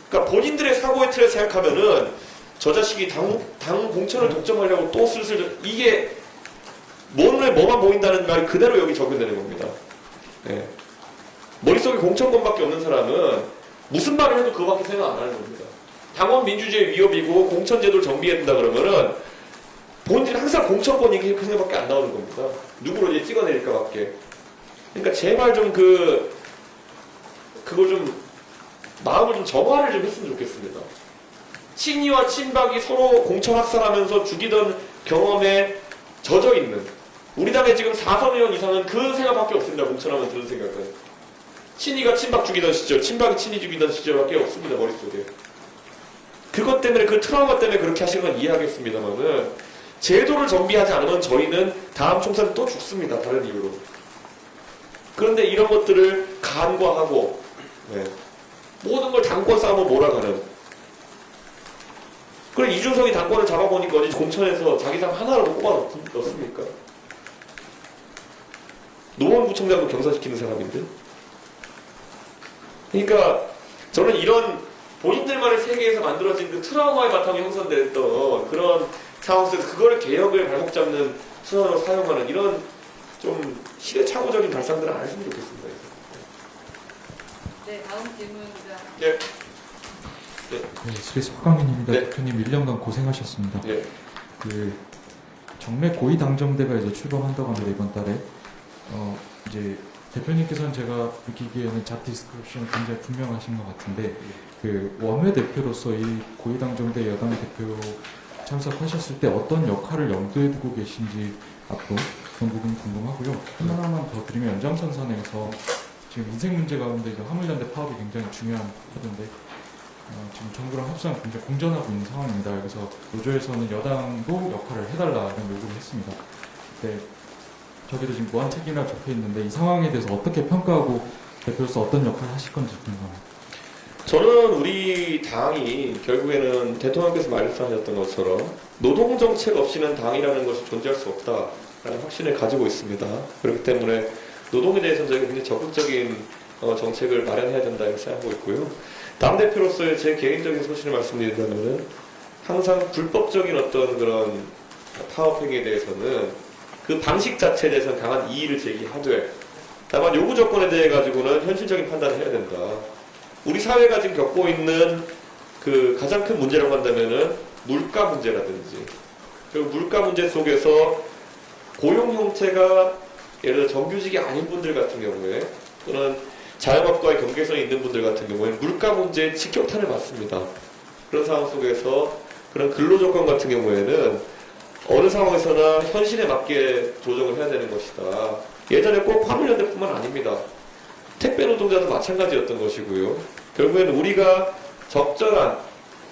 그러니까 본인들의 사고의 틀을 생각하면은 저 자식이 당 공천을 독점하려고 또 슬슬 이게 뭐만 보인다는 말이 그대로 여기 적용되는 겁니다. 네. 머릿속에 공천권밖에 없는 사람은 무슨 말을 해도 그거밖에 생각 안 하는 겁니다. 당원 민주주의 위협이고 공천제도를 정비해야 된다 그러면은 본인들이 항상 공천권 얘기 그 생각밖에 안 나오는 겁니다. 누구로 이제 찍어내릴까밖에. 그러니까 제발 좀 그거 좀 마음을 좀 정화를 좀 했으면 좋겠습니다. 친이와 친박이 서로 공천 학살하면서 죽이던 경험에 젖어 있는 우리 당에 지금 4선 의원 이상은 그 생각밖에 없습니다. 공천하면 드는 생각은. 친이가 친박 죽이던 시절, 친박이 친이 죽이던 시절밖에 없습니다. 머릿속에. 그것 때문에 그 트라우마 때문에 그렇게 하시는 건 이해하겠습니다만은 제도를 정비하지 않으면 저희는 다음 총선 또 죽습니다. 다른 이유로. 그런데 이런 것들을 간과하고 네. 모든 걸 당권 싸움으로 몰아가는. 그래 이준석이 당권을 잡아보니까 어디 공천에서 자기 상 하나라도 뽑아 넣습니까? 노원구청장도 경선시키는 사람인데. 그러니까 저는 이런 본인들만의 세계에서 만들어진 그 트라우마의 바탕에 형성됐던 그런 상황 속에서 그걸 개혁을 발목 잡는 수단으로 사용하는 이런 좀 시대착오적인 발상들은 안 했으면 좋겠습니다. 네, 다음 질문자. 예. 네, 스페이스 박광민입니다. 네. 대표님 1년간 고생하셨습니다. 예. 그 정례 고위 당정대가 이제 출범한다고 합니다. 이번 달에. 이제 대표님께서는 제가 느끼기에는 잡 디스크립션이 굉장히 분명하신 것 같은데 그 원외 대표로서 이 고위 당정대 여당 대표 참석하셨을 때 어떤 역할을 염두에 두고 계신지 앞으로 그런 부분 궁금하고요. 하나만 더 드리면 연장선상에서 지금 인생 문제 가운데 이제 화물연대 파업이 굉장히 중요한 카드인데 지금 정부랑 협상을 굉장히 공전하고 있는 상황입니다. 그래서 노조에서는 여당도 역할을 해달라는 요구를 했습니다. 네, 저기도 지금 무한 책임이라 적혀 있는데 이 상황에 대해서 어떻게 평가하고 대표로서 어떤 역할을 하실 건지 궁금합니다. 저는 우리 당이 결국에는 대통령께서 말씀하셨던 것처럼 노동정책 없이는 당이라는 것이 존재할 수 없다라는 확신을 가지고 있습니다. 그렇기 때문에 노동에 대해서는 저희가 굉장히 적극적인 정책을 마련해야 된다 이렇게 생각하고 있고요. 당대표로서의 제 개인적인 소신을 말씀드린다면은 항상 불법적인 어떤 그런 파업 행위에 대해서는 그 방식 자체에 대해서는 강한 이의를 제기하되 다만 요구 조건에 대해 가지고는 현실적인 판단을 해야 된다. 우리 사회가 지금 겪고 있는 그 가장 큰 문제라고 한다면은 물가 문제라든지 그리고 물가 문제 속에서 고용 형태가 예를 들어 정규직이 아닌 분들 같은 경우에 또는 자영업과의 경계선이 있는 분들 같은 경우에는 물가 문제에 직격탄을 맞습니다. 그런 상황 속에서 그런 근로조건 같은 경우에는 어느 상황에서나 현실에 맞게 조정을 해야 되는 것이다. 예전에 꼭 화물연대뿐만 아닙니다. 택배 노동자도 마찬가지였던 것이고요. 결국에는 우리가 적절한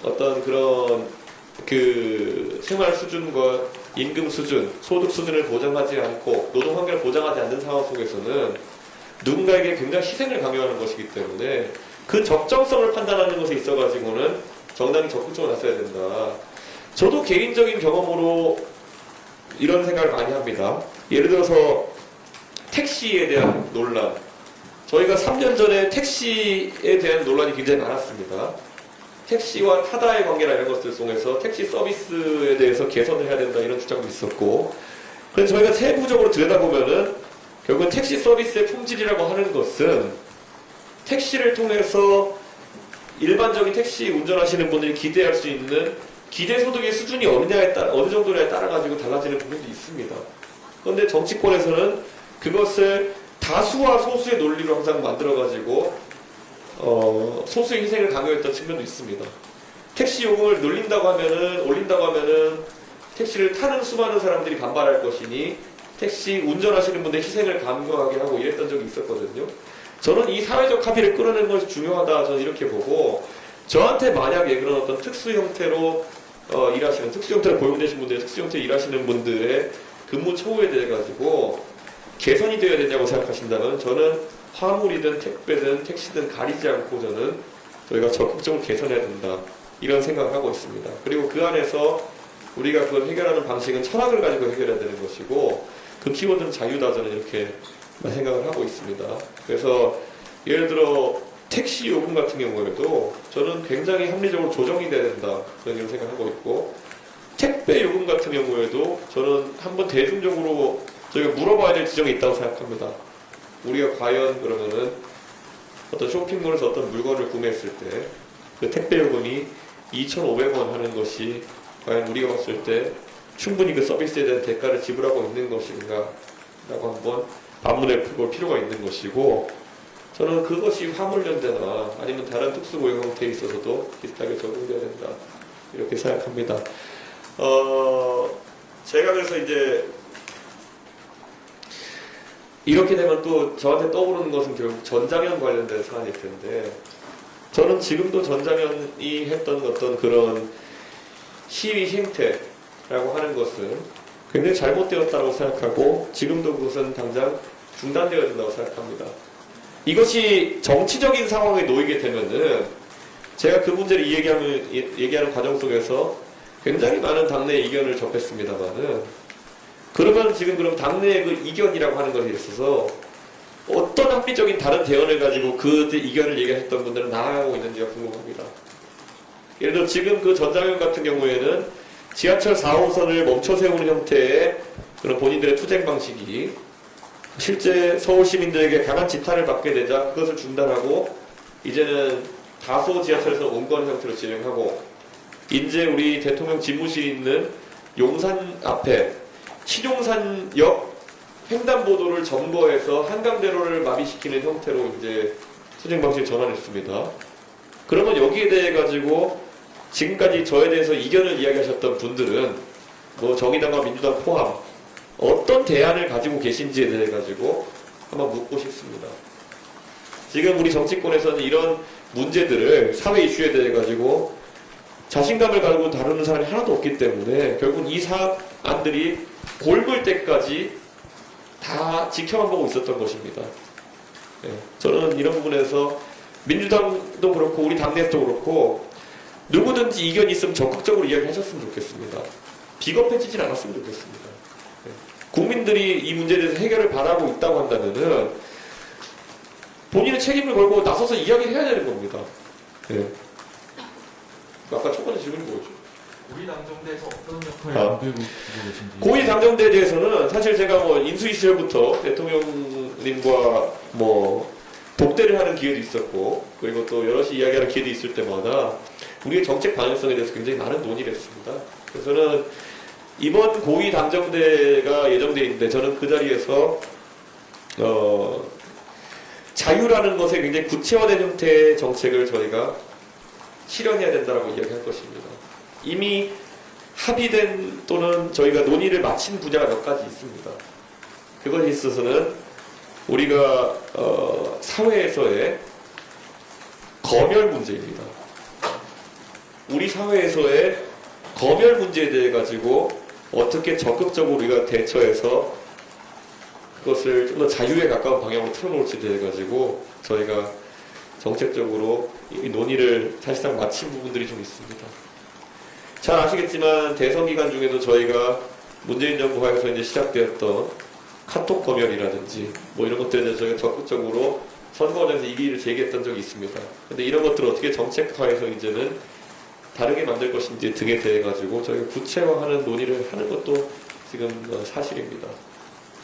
어떤 그런 그 생활 수준과 임금 수준, 소득 수준을 보장하지 않고 노동 환경을 보장하지 않는 상황 속에서는 누군가에게 굉장히 희생을 강요하는 것이기 때문에 그 적정성을 판단하는 것에 있어가지고는 정당이 적극적으로 나서야 된다. 저도 개인적인 경험으로 이런 생각을 많이 합니다. 예를 들어서 택시에 대한 논란. 저희가 3년 전에 택시에 대한 논란이 굉장히 많았습니다. 택시와 타다의 관계나 이런 것들 통해서 택시 서비스에 대해서 개선을 해야 된다 이런 주장도 있었고 그래서 저희가 세부적으로 들여다보면은 결국은 택시 서비스의 품질이라고 하는 것은 택시를 통해서 일반적인 택시 운전하시는 분들이 기대할 수 있는 기대 소득의 수준이 어느 정도냐에 따라 가지고 달라지는 부분도 있습니다. 그런데 정치권에서는 그것을 다수와 소수의 논리로 항상 만들어가지고 소수의 희생을 강요했던 측면도 있습니다. 택시 요금을 올린다고 하면은 택시를 타는 수많은 사람들이 반발할 것이니 택시 운전하시는 분들 희생을 강요하게 하고 이랬던 적이 있었거든요. 저는 이 사회적 합의를 끌어내는 것이 중요하다 저는 이렇게 보고 저한테 만약에 그런 어떤 특수 형태로 일하시는 특수 형태로 고용되신 분들 특수 형태로 일하시는 분들의 근무 처우에 대해 가지고 개선이 되어야 되냐고 생각하신다면 저는 화물이든 택배든 택시든 가리지 않고 저희가 적극적으로 개선해야 된다 이런 생각을 하고 있습니다. 그리고 그 안에서 우리가 그걸 해결하는 방식은 철학을 가지고 해결해야 되는 것이고 그 키워드는 자유다 저는 이렇게 생각을 하고 있습니다. 그래서 예를 들어 택시 요금 같은 경우에도 저는 굉장히 합리적으로 조정이 돼야 된다 그런 생각을 하고 있고 택배 요금 같은 경우에도 저는 한번 대중적으로 저희가 물어봐야 될 지점이 있다고 생각합니다. 우리가 과연 그러면은 어떤 쇼핑몰에서 어떤 물건을 구매했을 때 그 택배 요금이 2,500원 하는 것이 과연 우리가 봤을 때 충분히 그 서비스에 대한 대가를 지불하고 있는 것인가 라고 한번 반문해 볼 필요가 있는 것이고 저는 그것이 화물연대나 아니면 다른 특수고용 형태에 있어서도 비슷하게 적용돼야 된다 이렇게 생각합니다. 제가 그래서 이제 이렇게 되면 또 저한테 떠오르는 것은 결국 전장현 관련된 사안일 텐데 저는 지금도 전장현이 했던 어떤 그런 시위 행태라고 하는 것은 굉장히 잘못되었다고 생각하고 지금도 그것은 당장 중단되어야 된다고 생각합니다. 이것이 정치적인 상황에 놓이게 되면은 제가 그 문제를 얘기하는 과정 속에서 굉장히 많은 당내 이견을 접했습니다만은 그러면 지금 그럼 당내의 그 이견이라고 하는 것에 있어서 어떤 합리적인 다른 대안을 가지고 그 이견을 얘기하셨던 분들은 나아가고 있는지가 궁금합니다. 예를 들어 지금 그 전장현 같은 경우에는 지하철 4호선을 멈춰 세우는 형태의 그런 본인들의 투쟁 방식이 실제 서울 시민들에게 강한 지탄을 받게 되자 그것을 중단하고 이제는 다소 지하철에서 옮거하는 형태로 진행하고 이제 우리 대통령 집무실이 있는 용산 앞에 신용산역 횡단보도를 점거해서 한강대로를 마비시키는 형태로 이제 투쟁 방식을 전환했습니다. 그러면 여기에 대해 가지고 지금까지 저에 대해서 이견을 이야기하셨던 분들은 뭐 정의당과 민주당 포함 어떤 대안을 가지고 계신지에 대해 가지고 한번 묻고 싶습니다. 지금 우리 정치권에서는 이런 문제들을 사회 이슈에 대해 가지고 자신감을 가지고 다루는 사람이 하나도 없기 때문에 결국 이 사안들이 골물 때까지 다 지켜만 보고 있었던 것입니다. 네, 저는 이런 부분에서 민주당도 그렇고 우리 당내도 그렇고 누구든지 이견이 있으면 적극적으로 이야기하셨으면 좋겠습니다. 비겁해지진 않았으면 좋겠습니다. 네, 국민들이 이 문제에 대해서 해결을 바라고 있다고 한다면은 본인의 책임을 걸고 나서서 이야기를 해야 되는 겁니다. 네. 아까 첫 번째 질문이 뭐였죠? 고위 당정대에서 어떤 역할을 만들고 계신지. 고위 당정대에 대해서는 사실 제가 뭐 인수위 시절부터 대통령님과 뭐 독대를 하는 기회도 있었고 그리고 또 여럿이 이야기하는 기회도 있을 때마다 우리의 정책 방향성에 대해서 굉장히 많은 논의를 했습니다. 그래서 저는 이번 고위 당정대가 예정되어 있는데 저는 그 자리에서 자유라는 것에 굉장히 구체화된 형태의 정책을 저희가 실현해야 된다고 이야기할 것입니다. 이미 합의된 또는 저희가 논의를 마친 분야가 몇 가지 있습니다. 그것에 있어서는 우리가 사회에서의 검열 문제입니다. 우리 사회에서의 검열 문제에 대해 가지고 어떻게 적극적으로 우리가 대처해서 그것을 좀 더 자유에 가까운 방향으로 틀어놓을지에 대해 가지고 저희가 정책적으로 이 논의를 사실상 마친 부분들이 좀 있습니다. 잘 아시겠지만 대선 기간 중에도 저희가 문재인 정부 하에서 이제 시작되었던 카톡 검열이라든지 뭐 이런 것들에 대해서 저희가 적극적으로 선거원에서 이의를 제기했던 적이 있습니다. 근데 이런 것들을 어떻게 정책화해서 이제는 다르게 만들 것인지 등에 대해 가지고 저희가 구체화하는 논의를 하는 것도 지금 사실입니다.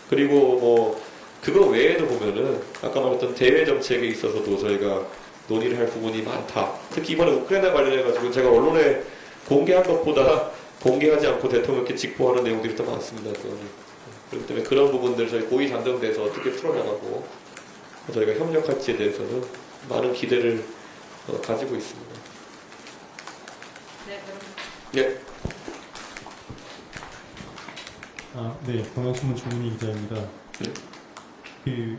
그리고 뭐 그거 외에도 보면은 아까 말했던 대외 정책에 있어서도 저희가 논의를 할 부분이 많다. 특히 이번에 우크라이나 관련해 가지고 제가 언론에 공개한 것보다 공개하지 않고 대통령께 직보하는 내용들이 더 많습니다. 그렇기 때문에 그런 부분들 저희 고위 당정대에서 어떻게 풀어나가고 저희가 협력할지에 대해서는 많은 기대를 가지고 있습니다. 네, 그럼. 예. 네, 경향신문 조문희 기자입니다. 그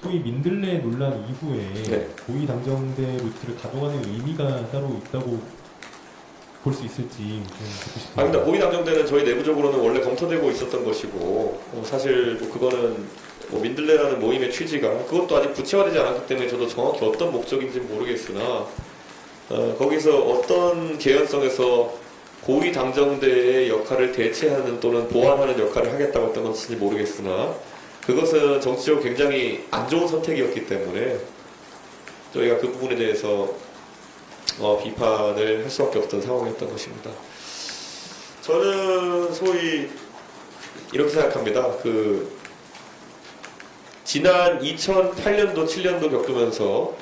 소위 민들레 논란 이후에 네. 고위 당정대 루트를 가져가는 의미가 따로 있다고 볼 수 있을지 좀 듣고 싶습니다. 아닙니다. 고위 당정대는 저희 내부적으로는 원래 검토되고 있었던 것이고 사실 뭐 그거는 뭐 민들레라는 모임의 취지가 그것도 아직 구체화되지 않았기 때문에 저도 정확히 어떤 목적인지는 모르겠으나 거기서 어떤 개연성에서 고위 당정대의 역할을 대체하는 또는 보완하는 역할을 하겠다고 했던 것인지 모르겠으나 그것은 정치적으로 굉장히 안 좋은 선택이었기 때문에 저희가 그 부분에 대해서 비판을 할 수밖에 없던 상황이었던 것입니다. 저는 소위 이렇게 생각합니다. 지난 2008년도, 7년도 겪으면서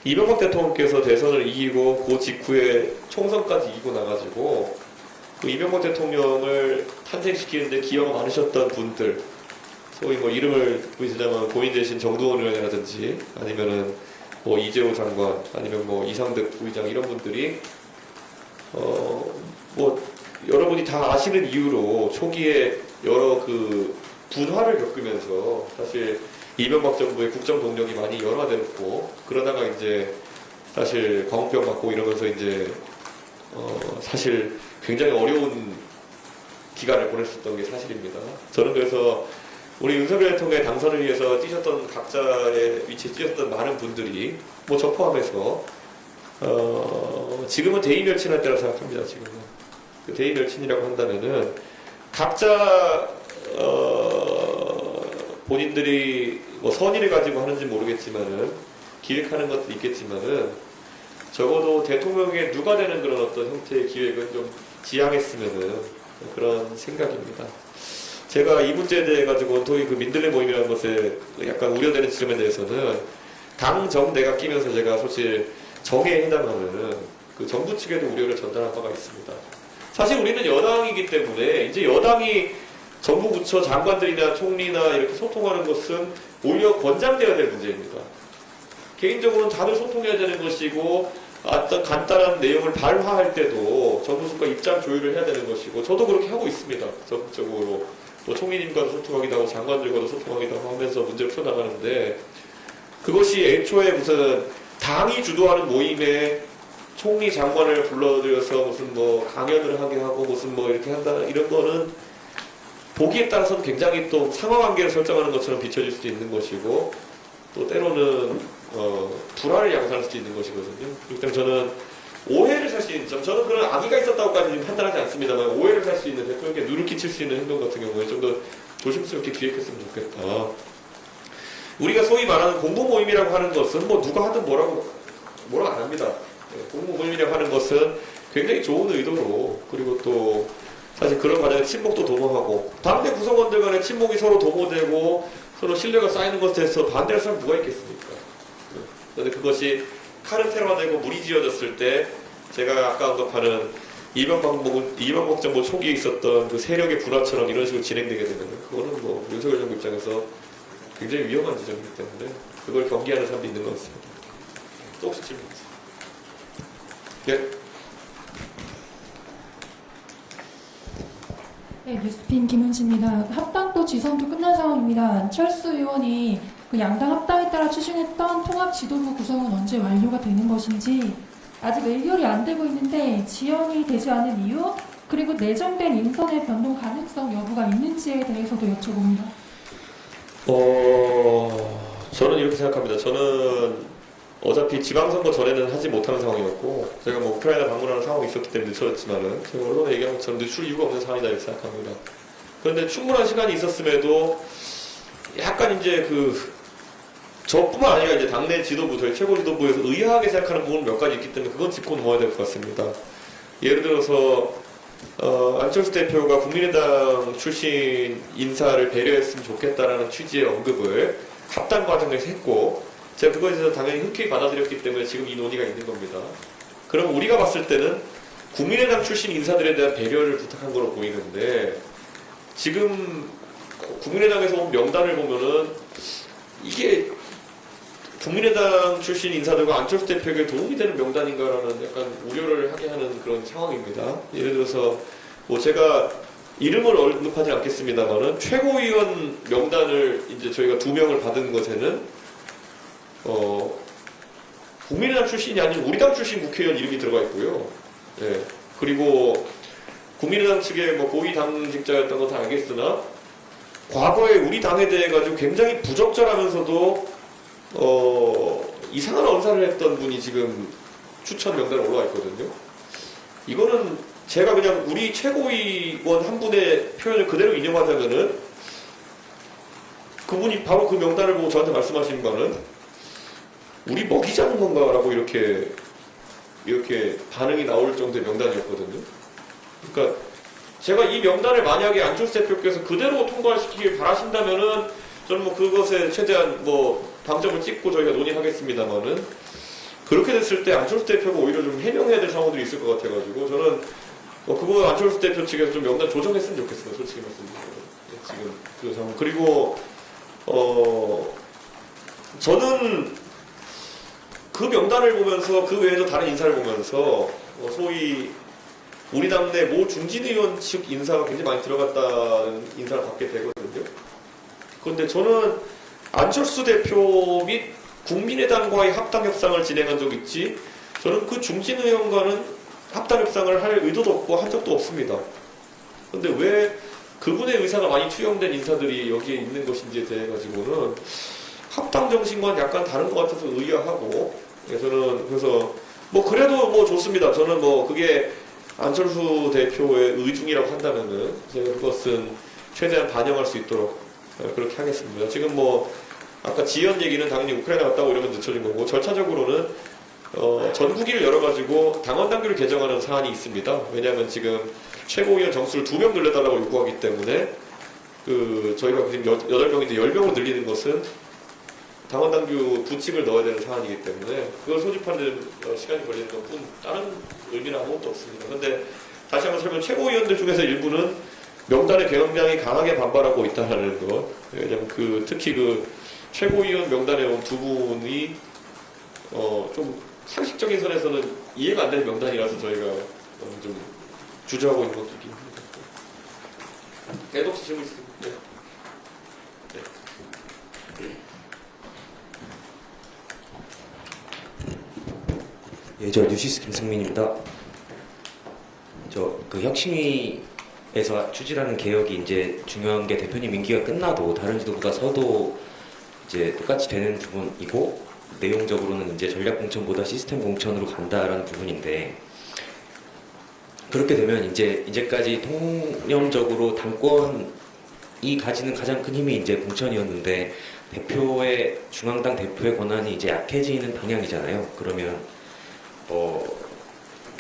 이명박 대통령께서 대선을 이기고 그 직후에 총선까지 이기고 나가지고 그 이명박 대통령을 탄생시키는데 기여가 많으셨던 분들, 소위 뭐 이름을 보이자면 고인 대신 정두원 의원이라든지 아니면은 뭐 이재호 장관 아니면 뭐 이상득 부의장 이런 분들이 뭐 여러분이 다 아시는 이유로 초기에 여러 분화를 겪으면서 사실 이명박 정부의 국정 동력이 많이 열화되었고 그러다가 이제 사실 광우병 맞고 이러면서 이제 사실 굉장히 어려운 기간을 보냈었던 게 사실입니다. 저는 그래서 우리 윤석열 대통령의 당선을 위해서 뛰셨던 각자의 위치에 뛰셨던 많은 분들이 뭐 저 포함해서 지금은 대의멸친할 때라고 생각합니다. 지금은 대의멸친이라고 한다면은 각자 본인들이 뭐 선의를 가지고 하는지 모르겠지만은 기획하는 것도 있겠지만은 적어도 대통령에 누가 되는 그런 어떤 형태의 기획은 좀 지향했으면은 그런 생각입니다. 제가 이 문제에 대해 가지고 토의 민들레 모임이라는 것에 약간 우려되는 지점에 대해서는 당 정내가 끼면서 제가 솔직히 정에 해당하는 그 정부 측에도 우려를 전달한 바가 있습니다. 사실 우리는 여당이기 때문에 이제 여당이 정부 부처 장관들이나 총리나 이렇게 소통하는 것은 오히려 권장되어야 될 문제입니다. 개인적으로는 다들 소통해야 되는 것이고 어떤 간단한 내용을 발화할 때도 정부 측과 입장 조율을 해야 되는 것이고 저도 그렇게 하고 있습니다. 적극적으로 뭐 총리님과도 소통하기도 하고 장관들과도 소통하기도 하고 하면서 문제를 풀어나가는데 그것이 애초에 무슨 당이 주도하는 모임에 총리 장관을 불러들여서 무슨 뭐 강연을 하게 하고 무슨 뭐 이렇게 한다 이런 거는 보기에 따라서는 굉장히 또 상하관계를 설정하는 것처럼 비춰질 수도 있는 것이고 또 때로는 불화를 양산할 수도 있는 것이거든요. 그렇기 때문에 저는 오해를 살 수 있는 점, 저는 그런 악의가 있었다고까지는 판단하지 않습니다만 오해를 살 수 있는 대통령께 누를 끼칠 수 있는 행동 같은 경우에 좀 더 조심스럽게 기획했으면 좋겠다. 우리가 소위 말하는 공부 모임이라고 하는 것은 뭐 누가 하든 뭐라고 안 합니다. 공부 모임이라고 하는 것은 굉장히 좋은 의도로 그리고 또 사실 그런 과정에 친목도 도모하고 당대 구성원들 간의 친목이 서로 도모되고 서로 신뢰가 쌓이는 것에 대해서 반대할 사람 누가 있겠습니까? 그런데 그것이 카르텔화되고 무리지어졌을 때 제가 아까 언급하는 이명박 정부 초기에 있었던 그 세력의 분화처럼 이런 식으로 진행되게 되면 그거는 뭐 윤석열 정부 입장에서 굉장히 위험한 지점이기 때문에 그걸 경계하는 사람도 있는 것 같습니다. 또 혹시 질문 있어요? 네. 네, 뉴스핀 김은지입니다. 합당도 지선도 끝난 상황입니다. 안철수 의원이 그 양당 합당에 따라 추진했던 통합 지도부 구성은 언제 완료가 되는 것인지 아직 의결이 안 되고 있는데 지연이 되지 않은 이유 그리고 내정된 인선의 변동 가능성 여부가 있는지에 대해서도 여쭤봅니다. 저는 이렇게 생각합니다. 저는 어차피 지방선거 전에는 하지 못하는 상황이었고 제가 뭐 우크라이나 방문하는 상황이 있었기 때문에 늦춰졌지만은 제가 언론에 얘기한 것처럼 늦출 이유가 없는 상황이다 이렇게 생각합니다. 그런데 충분한 시간이 있었음에도 약간 이제 저뿐만 아니라 이제 당내 지도부, 저희 최고 지도부에서 의아하게 생각하는 부분 몇 가지 있기 때문에 그건 짚고 넘어야 될 것 같습니다. 예를 들어서 안철수 대표가 국민의당 출신 인사를 배려했으면 좋겠다라는 취지의 언급을 합당 과정에서 했고 제가 그거에 대해서 당연히 흔쾌히 받아들였기 때문에 지금 이 논의가 있는 겁니다. 그럼 우리가 봤을 때는 국민의당 출신 인사들에 대한 배려를 부탁한 걸로 보이는데 지금 국민의당에서 온 명단을 보면은 이게 국민의당 출신 인사들과 안철수 대표에게 도움이 되는 명단인가라는 약간 우려를 하게 하는 그런 상황입니다. 예를 들어서 뭐 제가 이름을 언급하지 않겠습니다만은 최고위원 명단을 이제 저희가 2명을 받은 것에는 국민의당 출신이 아닌 우리 당 출신 국회의원 이름이 들어가 있고요. 예. 그리고 국민의당 측의 뭐 고위 당직자였던 건 다 알겠으나 과거에 우리 당에 대해 가지고 굉장히 부적절하면서도 이상한 언사를 했던 분이 지금 추천 명단에 올라와 있거든요. 이거는 제가 그냥 우리 최고위원 한 분의 표현을 그대로 인용하자면은 그분이 바로 그 명단을 보고 저한테 말씀하신 거는 우리 먹이자는 건가라고 이렇게 반응이 나올 정도의 명단이었거든요. 그러니까 제가 이 명단을 만약에 안철수 대표께서 그대로 통과시키길 바라신다면은 저는 뭐 그것에 최대한 뭐 방점을 찍고 저희가 논의하겠습니다만은 그렇게 됐을 때 안철수 대표가 오히려 좀 해명해야 될 상황들이 있을 것 같아가지고 저는 그거 안철수 대표 측에서 좀 명단 조정했으면 좋겠어요. 솔직히 말씀드리면 지금 그 상황. 그리고 저는 그 명단을 보면서 그 외에도 다른 인사를 보면서 소위 우리 당내 모 중진 의원 측 인사가 굉장히 많이 들어갔다는 인사를 받게 되거든요. 그런데 저는 안철수 대표 및 국민의당과의 합당 협상을 진행한 적 있지 저는 그 중진 의원과는 합당 협상을 할 의도도 없고 한 적도 없습니다. 그런데 왜 그분의 의사가 많이 투영된 인사들이 여기에 있는 것인지에 대해 가지고는 합당 정신과는 약간 다른 것 같아서 의아하고 저는 그래서 뭐 그래도 뭐 좋습니다. 저는 뭐 그게 안철수 대표의 의중이라고 한다면은 제가 그것은 최대한 반영할 수 있도록 그렇게 하겠습니다. 지금 뭐 아까 지연 얘기는 당연히 우크라이나 갔다 오고 이러면 늦춰진 거고 절차적으로는 전국위를 열어가지고 당원 당규를 개정하는 사안이 있습니다. 왜냐하면 지금 최고위원 정수를 2명 늘려달라고 요구하기 때문에 저희가 지금 8명인데 10명으로 늘리는 것은 당원 당규 부칙을 넣어야 되는 사안이기 때문에 그걸 소집하는 시간이 걸리는 것뿐 다른 의미는 아무것도 없습니다. 그런데 다시 한번 설명, 최고위원들 중에서 일부는 명단의 굉장히 강하게 반발하고 있다는 것. 왜냐면 특히 최고위원 명단에 온 두 분이 좀 상식적인 선에서는 이해가 안 되는 명단이라서 저희가 좀 주저하고 있는 것도 있긴 합니다. 계속 질문 있습니다. 예, 저 뉴시스 김승민입니다. 그 혁신위에서 추진하는 개혁이 이제 중요한 게 대표님 임기가 끝나도 다른 지도부가 서도 이제 똑같이 되는 부분이고 내용적으로는 이제 전략 공천보다 시스템 공천으로 간다라는 부분인데 그렇게 되면 이제까지 통념적으로 당권이 가지는 가장 큰 힘이 이제 공천이었는데 중앙당 대표의 권한이 이제 약해지는 방향이잖아요. 그러면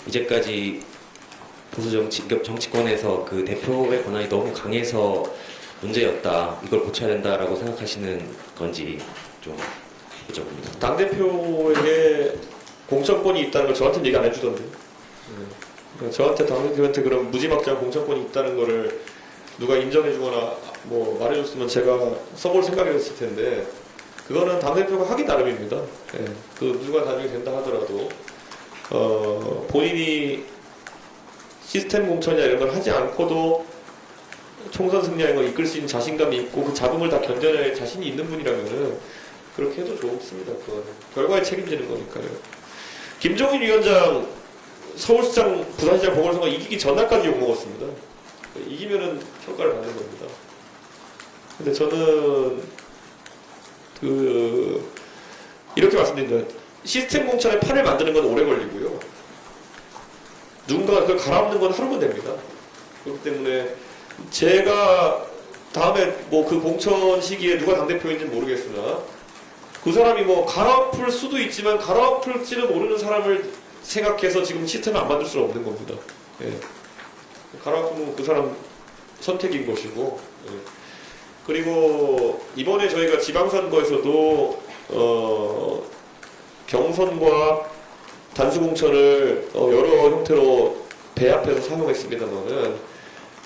이제까지 보수 정치권에서 그 대표의 권한이 너무 강해서 문제였다. 이걸 고쳐야 된다라고 생각하시는 건지 좀 여쭤봅니다. 당대표에게 공천권이 있다는 걸 저한테는 얘기 안 해주던데. 저한테 당대표한테 그런 무지막지한 공천권이 있다는 거를 누가 인정해주거나 뭐 말해줬으면 제가 써볼 생각이었을 텐데 그거는 당대표가 하기 나름입니다. 누가 나중에 된다 하더라도 본인이 시스템 공천이나 이런 걸 하지 않고도 총선 승리하는 걸 이끌 수 있는 자신감이 있고 그 잡음을 다 견뎌낼 자신이 있는 분이라면은 그렇게 해도 좋습니다. 그거는 결과에 책임지는 거니까요. 김종인 위원장 서울시장, 부산시장 보궐선거 이기기 전날까지 욕먹었습니다. 이기면은 평가를 받는 겁니다. 근데 저는 이렇게 말씀드립니다. 시스템 공천의 판을 만드는 건 오래 걸리고요. 누군가가 그걸 갈아엎는 건 하루면 됩니다. 그렇기 때문에 제가 다음에 뭐 그 공천 시기에 누가 당대표인지는 모르겠으나 그 사람이 뭐 갈아엎을 수도 있지만 갈아엎을지는 모르는 사람을 생각해서 지금 시스템을 안 만들 수는 없는 겁니다. 갈아엎으면 그 사람 선택인 것이고 그리고 이번에 저희가 지방선거에서도 경선과 단수공천을 여러 형태로 배합해서 사용했습니다만은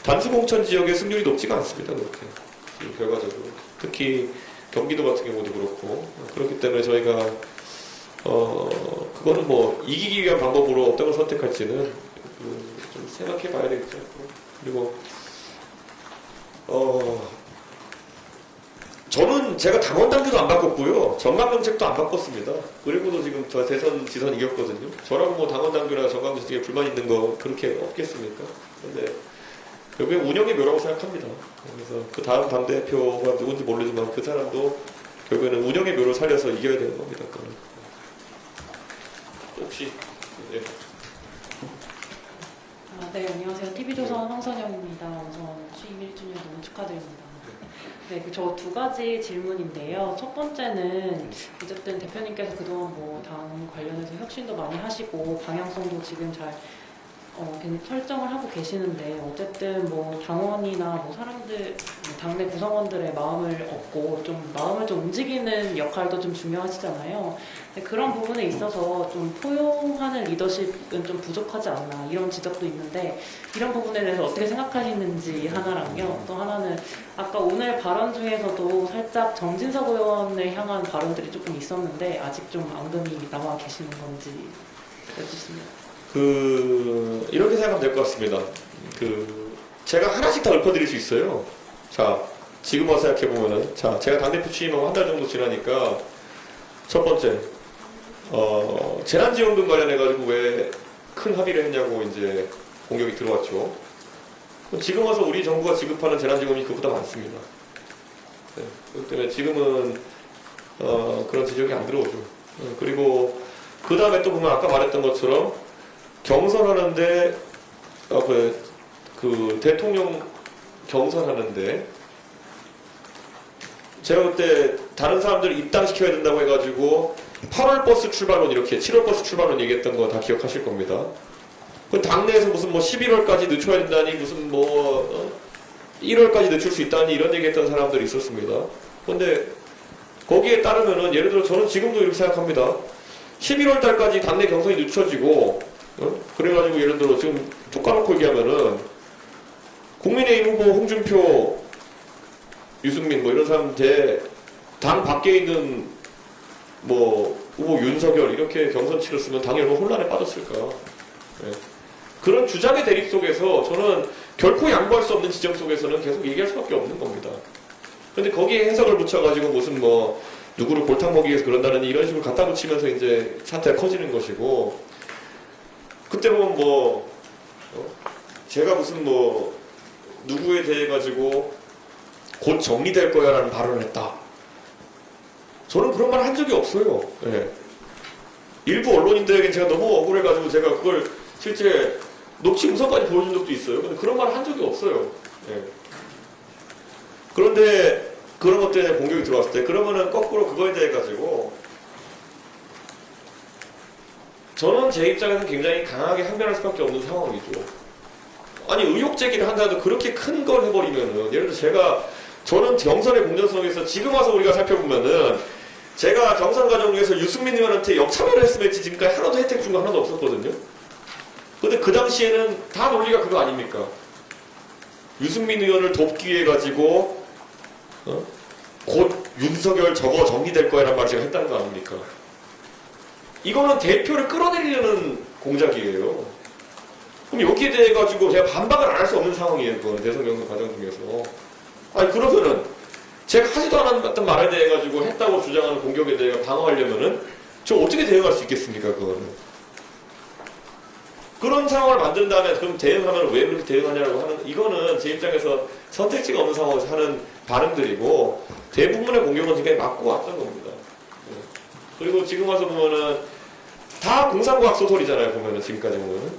단수공천 지역의 승률이 높지가 않습니다. 그렇게 지금 결과적으로 특히 경기도 같은 경우도 그렇고 그렇기 때문에 저희가 그거는 뭐 이기기 위한 방법으로 어떤 걸 선택할지는 좀 생각해 봐야 되겠죠. 그리고 저는 제가 당원 당규도 안 바꿨고요. 정강정책도 안 바꿨습니다. 그리고도 지금 저 대선 지선 이겼거든요. 저라고 뭐 당원 당규나 정강정책에 불만 있는 거 그렇게 없겠습니까? 근데 결국에 운영의 묘라고 생각합니다. 그래서 그 다음 당대표가 누군지 모르지만 그 사람도 결국에는 운영의 묘를 살려서 이겨야 되는 겁니다. 그거는. 혹시 네, 안녕하세요. TV조선 황선영입니다. 우선 취임 1주년 너무 축하드립니다. 네, 저 두 가지 질문인데요. 첫 번째는 어쨌든 대표님께서 그동안 뭐 당 관련해서 혁신도 많이 하시고 방향성도 지금 잘 설정을 하고 계시는데 어쨌든 뭐 당원이나 뭐 사람들, 뭐 당내 구성원들의 마음을 얻고 좀 마음을 좀 움직이는 역할도 좀 중요하시잖아요. 근데 그런 부분에 있어서 좀 포용하는 리더십은 좀 부족하지 않나 이런 지적도 있는데 이런 부분에 대해서 어떻게 생각하시는지 하나랑요. 또 하나는 아까 오늘 발언 중에서도 살짝 정진석 의원을 향한 발언들이 조금 있었는데 아직 좀 앙금이 남아 계시는 건지 여쭙습니다. 이렇게 생각하면 될 것 같습니다. 제가 하나씩 다 읊어드릴 수 있어요. 자, 지금 와서 생각해보면은, 자, 제가 당대표 취임하고 한 달 정도 지나니까, 첫 번째, 재난지원금 관련해가지고 왜 큰 합의를 했냐고 이제 공격이 들어왔죠. 지금 와서 우리 정부가 지급하는 재난지원금이 그보다 많습니다. 네, 그렇기 때문에 지금은, 그런 지적이 안 들어오죠. 그리고, 그 다음에 또 보면 아까 말했던 것처럼, 경선하는데, 대통령 경선하는데, 제가 그때 다른 사람들 입당시켜야 된다고 해가지고, 8월 버스 출발론 이렇게, 7월 버스 출발론 얘기했던 거 다 기억하실 겁니다. 그 당내에서 무슨 뭐 11월까지 늦춰야 된다니, 무슨 뭐, 1월까지 늦출 수 있다니 이런 얘기했던 사람들이 있었습니다. 근데, 거기에 따르면은, 예를 들어 저는 지금도 이렇게 생각합니다. 11월 달까지 당내 경선이 늦춰지고, 그래가지고 예를 들어 지금 툭 까놓고 얘기하면은 국민의힘 후보 홍준표, 유승민 뭐 이런 사람한테 당 밖에 있는 뭐 후보 윤석열 이렇게 경선 치렀으면 당이 얼마나 혼란에 빠졌을까. 네. 그런 주장의 대립 속에서 저는 결코 양보할 수 없는 지점 속에서는 계속 얘기할 수밖에 없는 겁니다. 그런데 거기에 해석을 붙여가지고 무슨 뭐 누구를 골탕 먹이기 위해서 그런다는 이런 식으로 갖다 붙이면서 이제 사태가 커지는 것이고, 그때 보면 뭐, 제가 무슨 뭐, 누구에 대해 가지고 곧 정리될 거야 라는 발언을 했다. 저는 그런 말 한 적이 없어요. 예. 일부 언론인들에게 제가 너무 억울해가지고 제가 그걸 실제 녹취 음성까지 보여준 적도 있어요. 근데 그런 말 한 적이 없어요. 예. 그런데 그런 것 때문에 공격이 들어왔을 때, 그러면은 거꾸로 그거에 대해 가지고, 저는 제 입장에서는 굉장히 강하게 항변할 수밖에 없는 상황이죠. 아니, 의혹 제기를 한다도 그렇게 큰 걸 해버리면은, 예를 들어 저는 경선의 공정성에서 지금 와서 우리가 살펴보면은, 제가 경선 과정 중에서 유승민 의원한테 역차별을 했으면 지금까지 하나도 혜택 준 거 하나도 없었거든요. 근데 그 당시에는 다 논리가 그거 아닙니까? 유승민 의원을 돕기 위해 가지고, 곧 윤석열 저거 정리될 거야라는 말을 제가 했다는 거 아닙니까? 이거는 대표를 끌어내리려는 공작이에요. 그럼 여기에 대해 가지고 제가 반박을 안 할 수 없는 상황이에요. 그거는 대선 경선 과정 중에서. 아니 그러면은 제가 하지도 않았던 말에 대해 가지고 했다고 주장하는 공격에 대해 방어하려면은 저 어떻게 대응할 수 있겠습니까? 그거는. 그런 상황을 만든 다음에 그럼 대응하면 왜 그렇게 대응하냐고 하는, 이거는 제 입장에서 선택지가 없는 상황에서 하는 발언들이고, 대부분의 공격은 지금까지 맞고 왔던 겁니다. 그리고 지금 와서 보면은 다 공상과학 소설이잖아요. 보면은 지금까지 보면은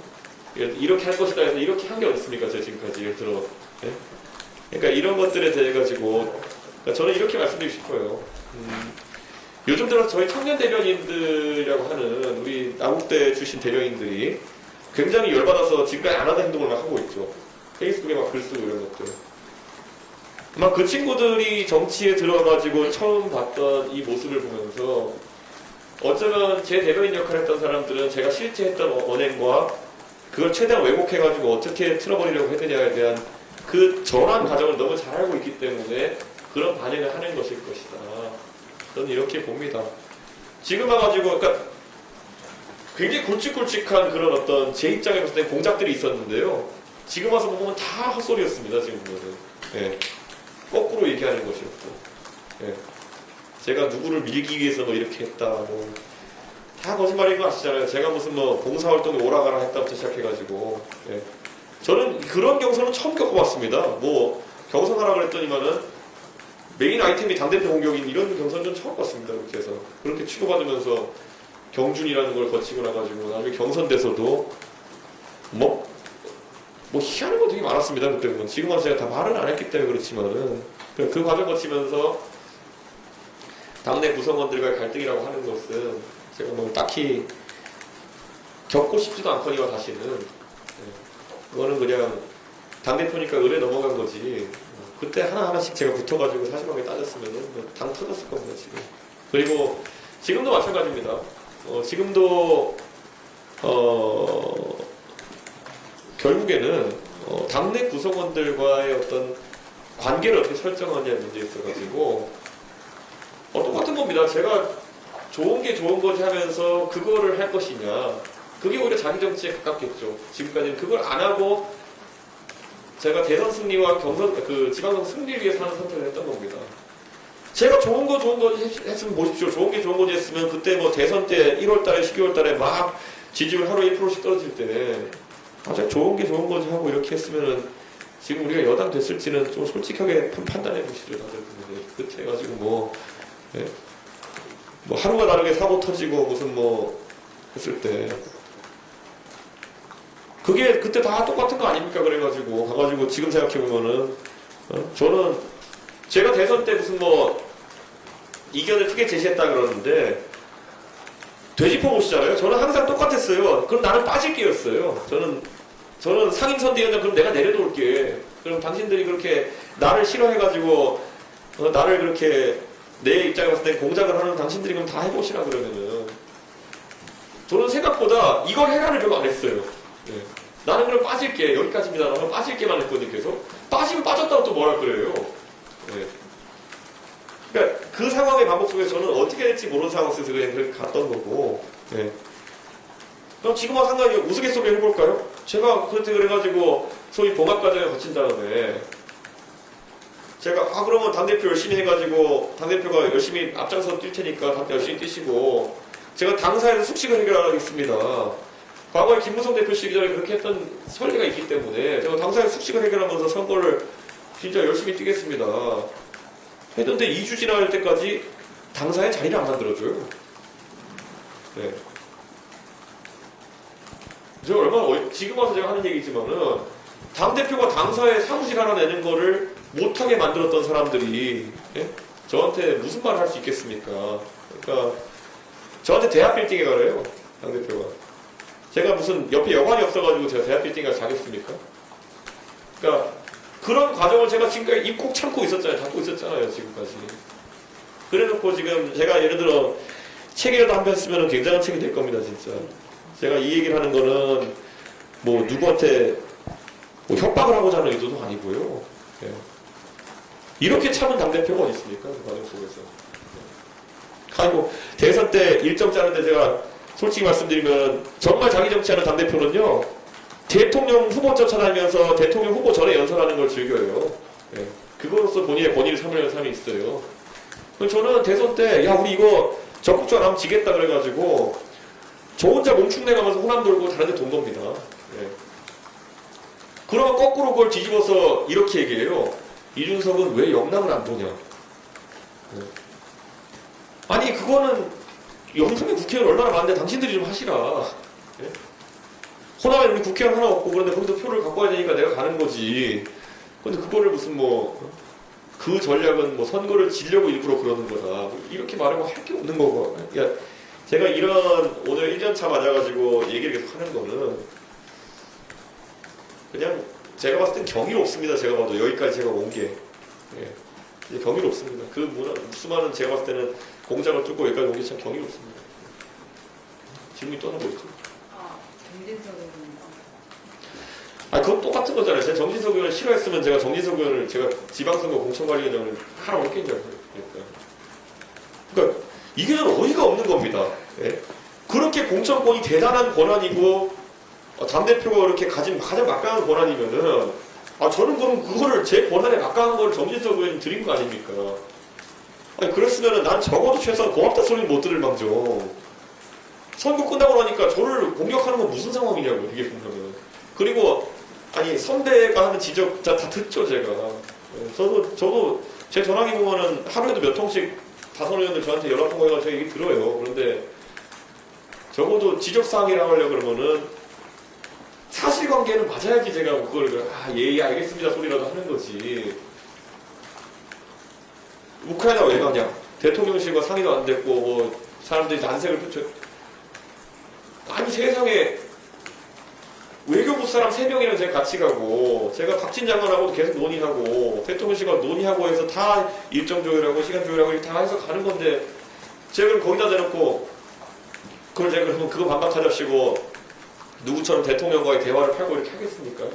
이렇게 할 것이다 해서 이렇게 한 게 어디 있습니까? 제가 지금까지 예를 들어. 예? 그러니까 이런 것들에 대해 가지고 그러니까 저는 이렇게 말씀드리고 싶어요. 요즘 들어서 저희 청년 대변인들이라고 하는 우리 남국대 출신 대변인들이 굉장히 열받아서 지금까지 안 하던 행동을 막 하고 있죠. 페이스북에 막 글 쓰고 이런 것들. 막 그 친구들이 정치에 들어가가지고 처음 봤던 이 모습을 보면서 어쩌면 제 대변인 역할을 했던 사람들은 제가 실제 했던 언행과 그걸 최대한 왜곡해가지고 어떻게 틀어버리려고 했느냐에 대한 그 전환 과정을 너무 잘 알고 있기 때문에 그런 반응을 하는 것일 것이다. 저는 이렇게 봅니다. 지금 와가지고, 그러니까 굉장히 굵직굵직한 그런 어떤 제 입장에 봤을 때 공작들이 있었는데요. 지금 와서 보면 다 헛소리였습니다. 지금 보면은. 예. 거꾸로 얘기하는 것이었고. 예. 제가 누구를 밀기 위해서 뭐 이렇게 했다, 뭐. 다 거짓말인 거 아시잖아요. 제가 무슨 뭐 봉사활동에 오라가라 했다부터 시작해가지고. 예. 저는 그런 경선은 처음 겪어봤습니다. 뭐, 경선하라 그랬더니만은 메인 아이템이 당대표 공격인 이런 경선은 좀 처음 봤습니다. 그렇게 해서. 그렇게 취급받으면서 경준이라는 걸 거치고 나가지고, 나중에 경선돼서도 뭐, 뭐 희한한 거 되게 많았습니다. 그때 보면. 지금은 제가 다 말은 안 했기 때문에 그렇지만은 그 과정 거치면서 당내 구성원들과의 갈등이라고 하는 것은 제가 뭐 딱히 겪고 싶지도 않거니와 다시는 그거는 그냥 당대표니까 의뢰 넘어간 거지. 그때 하나하나씩 제가 붙어가지고 사실관계 따졌으면은 당 터졌을 겁니다, 지금. 그리고 지금도 마찬가지입니다. 지금도 결국에는 당내 구성원들과의 어떤 관계를 어떻게 설정하냐의 문제에 있어가지고 똑같은 겁니다. 제가 좋은 게 좋은 거지 하면서 그거를 할 것이냐. 그게 오히려 자기 정치에 가깝겠죠. 지금까지는 그걸 안 하고 제가 대선 승리와 지방선 승리를 위해서 하는 선택을 했던 겁니다. 제가 좋은 거 했으면 보십시오. 좋은 게 좋은 거지 했으면 그때 뭐 대선 때 1월 달에 12월 달에 막 지지율 하루에 1%씩 떨어질 때 제가 좋은 게 좋은 거지 하고 이렇게 했으면은 지금 우리가 여당 됐을지는 좀 솔직하게 판단해 보시죠. 다들 그때 해가지고 뭐 하루가 다르게 사고 터지고 무슨 뭐 했을 때 그게 그때 다 똑같은 거 아닙니까? 그래가지고 가가지고 지금 생각해보면은 저는 제가 대선 때 무슨 뭐 이견을 크게 제시했다 그러는데 되짚어 보시잖아요. 저는 항상 똑같았어요. 그럼 나는 빠질 게였어요. 저는 상임선대위원장 그럼 내가 내려놓을게. 그럼 당신들이 그렇게 나를 싫어해가지고 나를 그렇게 내 입장에 봤을 때 공작을 하는 당신들이 그럼 다 해보시라 그러면은 저는 생각보다 이걸 해라를 별로 안 했어요. 네. 나는 그럼 빠질게. 여기까지입니다. 나는 빠질게만 했거든요. 계속. 빠지면 빠졌다고 또 뭐라 그래요. 네. 그러니까 그 상황의 반복 속에서 저는 어떻게 될지 모르는 상황 속에서 그냥 그렇게 갔던 거고. 네. 그럼 지금과 상관이 우스갯소리 해볼까요? 제가 그때 그래가지고 소위 봉합과정에 거친 다음에 제가 그러면 당대표 열심히 해가지고 당대표가 열심히 앞장서 뛸 테니까 당대 열심히 뛰시고 제가 당사에서 숙식을 해결하겠습니다. 과거에 김무성 대표 시기전에 그렇게 했던 설례가 있기 때문에 제가 당사에서 숙식을 해결하면서 선거를 진짜 열심히 뛰겠습니다. 했는데 2주 지날 때까지 당사에 자리를 안 만들어줘요. 네. 제가 얼마나 지금 와서 제가 하는 얘기지만은 당대표가 당사에 사무실 하나 내는 거를 못하게 만들었던 사람들이 저한테 무슨 말을 할 수 있겠습니까? 그러니까 저한테 대학 빌딩에 가래요. 당대표가. 제가 무슨 옆에 여관이 없어가지고 제가 대학 빌딩에 가서 자겠습니까? 그러니까 그런 과정을 제가 지금까지 입 꼭 참고 있었잖아요. 닫고 있었잖아요. 지금까지. 그래놓고 지금 제가 예를 들어 책이라도 한 편 쓰면 굉장한 책이 될 겁니다. 진짜. 제가 이 얘기를 하는 거는 뭐 누구한테 뭐 협박을 하고자 하는 의도도 아니고요. 네. 이렇게 참은 당대표가 어디 있습니까? 그 과정 속에서. 아이고 대선 때 일정 짜는데 제가 솔직히 말씀드리면 정말 자기 정치하는 당대표는요. 대통령 후보 쫓아다니면서 대통령 후보 전에 연설하는 걸 즐겨요. 네. 그거로서 본인의 권위를 삼으려는 사람이 있어요. 저는 대선 때 야 우리 이거 적극적으로 하면 지겠다 그래가지고 저 혼자 몽충내가면서 호남 돌고 다른 데 돈 겁니다. 네. 그러면 거꾸로 그걸 뒤집어서 이렇게 얘기해요. 이준석은 왜 영남을 안 보냐. 네. 아니 그거는 영남의 국회의원 얼마나 많은데 당신들이 좀 하시라. 네? 호남에 우리 국회의원 하나 없고 그런데 거기서 표를 갖고 와야 되니까 내가 가는 거지. 근데 그거를 무슨 그 전략은 선거를 지려고 일부러 그러는 거다. 이렇게 말하고 할 게 없는 거고. 그러니까 제가 이런 오늘 1년차 맞아가지고 얘기를 계속 하는 거는 그냥 제가 봤을 땐 경이롭습니다. 제가 봐도 여기까지 제가 온 게. 예. 경이롭습니다. 그 수많은 제가 봤을 때는 공장을 뚫고 여기까지 온 게 참 경이롭습니다. 질문이 또 하나 뭐 있죠? 정진석 의원입니다. 그건 똑같은 거잖아요. 제가 정진석 의원을 싫어했으면 제가 정진석 의원을 제가 지방선거 공천관리위원장을 하라고 했겠냐고요. 그러니까 이게 좀 어이가 없는 겁니다. 예? 그렇게 공천권이 대단한 권한이고 당대표가 그렇게 가진 가장 막강한 권한이면은 저는 그럼 그거를 제 권한에 막강한 걸 정진석 의원이 드린 거 아닙니까? 그랬으면은 난 적어도 최소한 고맙다 소리는 못 들을 망정. 선거 끝나고 나니까 저를 공격하는 건 무슨 상황이냐고요. 이게 보면은. 그리고 선배가 하는 지적 다 듣죠 제가. 저도 제 전화기 보면은 하루에도 몇 통씩 다선 의원들 저한테 연락하고 해가지고 얘기 들어요. 그런데 적어도 지적사항이라고 하려고 그러면은 사실관계는 맞아야지 제가 그걸 예 알겠습니다 소리라도 하는 거지. 우크라이나 왜 가냐? 대통령실과 상의도 안 됐고 뭐 사람들이 난색을 표쳐. 아니 세상에 외교부 사람 3명이랑 제가 같이 가고 제가 박진 장관하고도 계속 논의하고 대통령실과 논의하고 해서 다 일정 조율하고 시간 조율하고 이렇게 다 해서 가는 건데 제가 그럼 거기다 대놓고 그걸 제가 그러면 그거 반박하자시고 누구처럼 대통령과의 대화를 팔고 이렇게 하겠습니까?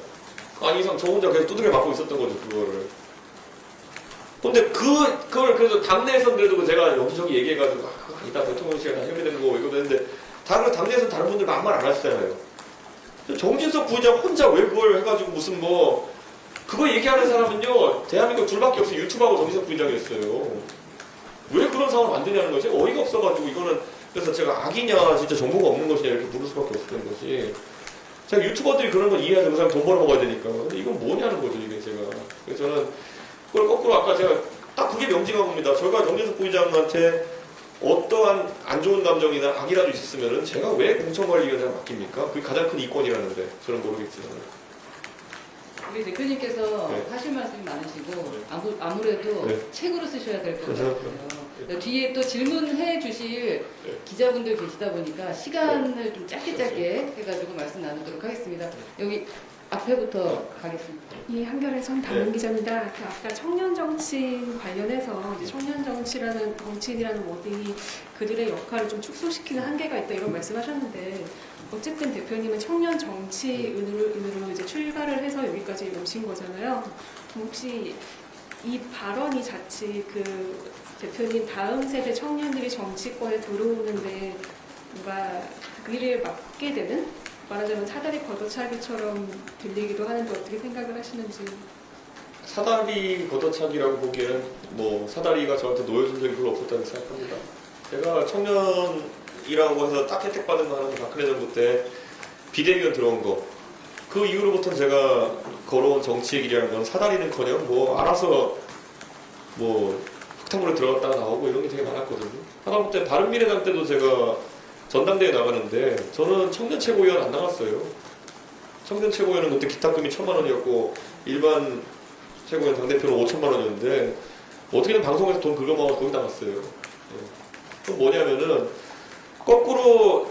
아니 이상 저 혼자 계속 두들겨 맞고 있었던 거죠 그거를. 근데 그걸 그래서 당내에서는 그래도 제가 여기저기 얘기해가지고 이따 대통령실이 다 협의되는 거고 이거 되는데 당내에서는 다른 분들 아무 말 안 하시잖아요. 정진석 부의장 혼자 왜 그걸 해가지고 무슨 뭐 그거 얘기하는 사람은요 대한민국 둘밖에 없어요. 유튜브하고 정진석 부의장이었어요. 왜 그런 상황을 만드냐는 거지. 어이가 없어가지고 이거는 그래서 제가 악이냐 진짜 정보가 없는 것이냐 이렇게 물을 수밖에 없었던 거지. 제가 유튜버들이 그런 건 이해해서 그 사람 돈 벌어 먹어야 되니까. 근데 이건 뭐냐는 거죠 이게 제가. 그래서 저는 그걸 거꾸로 아까 제가 딱 그게 명징한 겁니다. 저희가 정진석 부의장한테 어떠한 안 좋은 감정이나 악이라도 있었으면은 제가 왜 공천관리위원장을 맡깁니까? 그게 가장 큰 이권이라는데 저는 모르겠지만. 우리 대표님께서 네. 하실 말씀이 많으시고 아무래도 네. 책으로 쓰셔야 될 것 그래서- 같아요. 뒤에 또 질문해 주실 네. 기자분들 계시다 보니까 시간을 좀 짧게 해가지고 말씀 나누도록 하겠습니다. 여기 앞에부터 가겠습니다. 예, 한겨레 손담은 기자입니다. 그 아까 청년 정치인 관련해서 이제 청년 정치라는 정치인이라는 워딩이 그들의 역할을 좀 축소시키는 한계가 있다 이런 말씀하셨는데 어쨌든 대표님은 청년 정치인으로 이제 출가를 해서 여기까지 오신 거잖아요. 그럼 혹시 이 발언이 자칫 그 대표님 다음 세대 청년들이 정치권에 들어오는데 뭔가 그 일을 맡게 되는 말하자면 사다리 걷어차기처럼 들리기도 하는데 어떻게 생각을 하시는지. 사다리 걷어차기라고 보기에는 뭐 사다리가 저한테 놓여준 적이 별로 없었다고 생각합니다. 제가 청년이라고 해서 딱 혜택 받은 거 하는 박근혜 정부 때 비대위원 들어온 거. 그 이후로부터는 제가 걸어온 정치의 길이라는 건 사다리는커녕 뭐 알아서 뭐 흙탕물에 들어갔다가 나오고 이런 게 되게 많았거든요. 하다못해 바른미래당 때도 제가 전당대회 나가는데 저는 청년 최고위원 안 나갔어요. 청년 최고위원은 그때 기탁금이 1,000만 원이었고 일반 최고위원 당대표는 5천만 원이었는데 어떻게든 방송에서 돈 긁어먹어서 거기 나갔어요. 그럼 뭐냐면은 거꾸로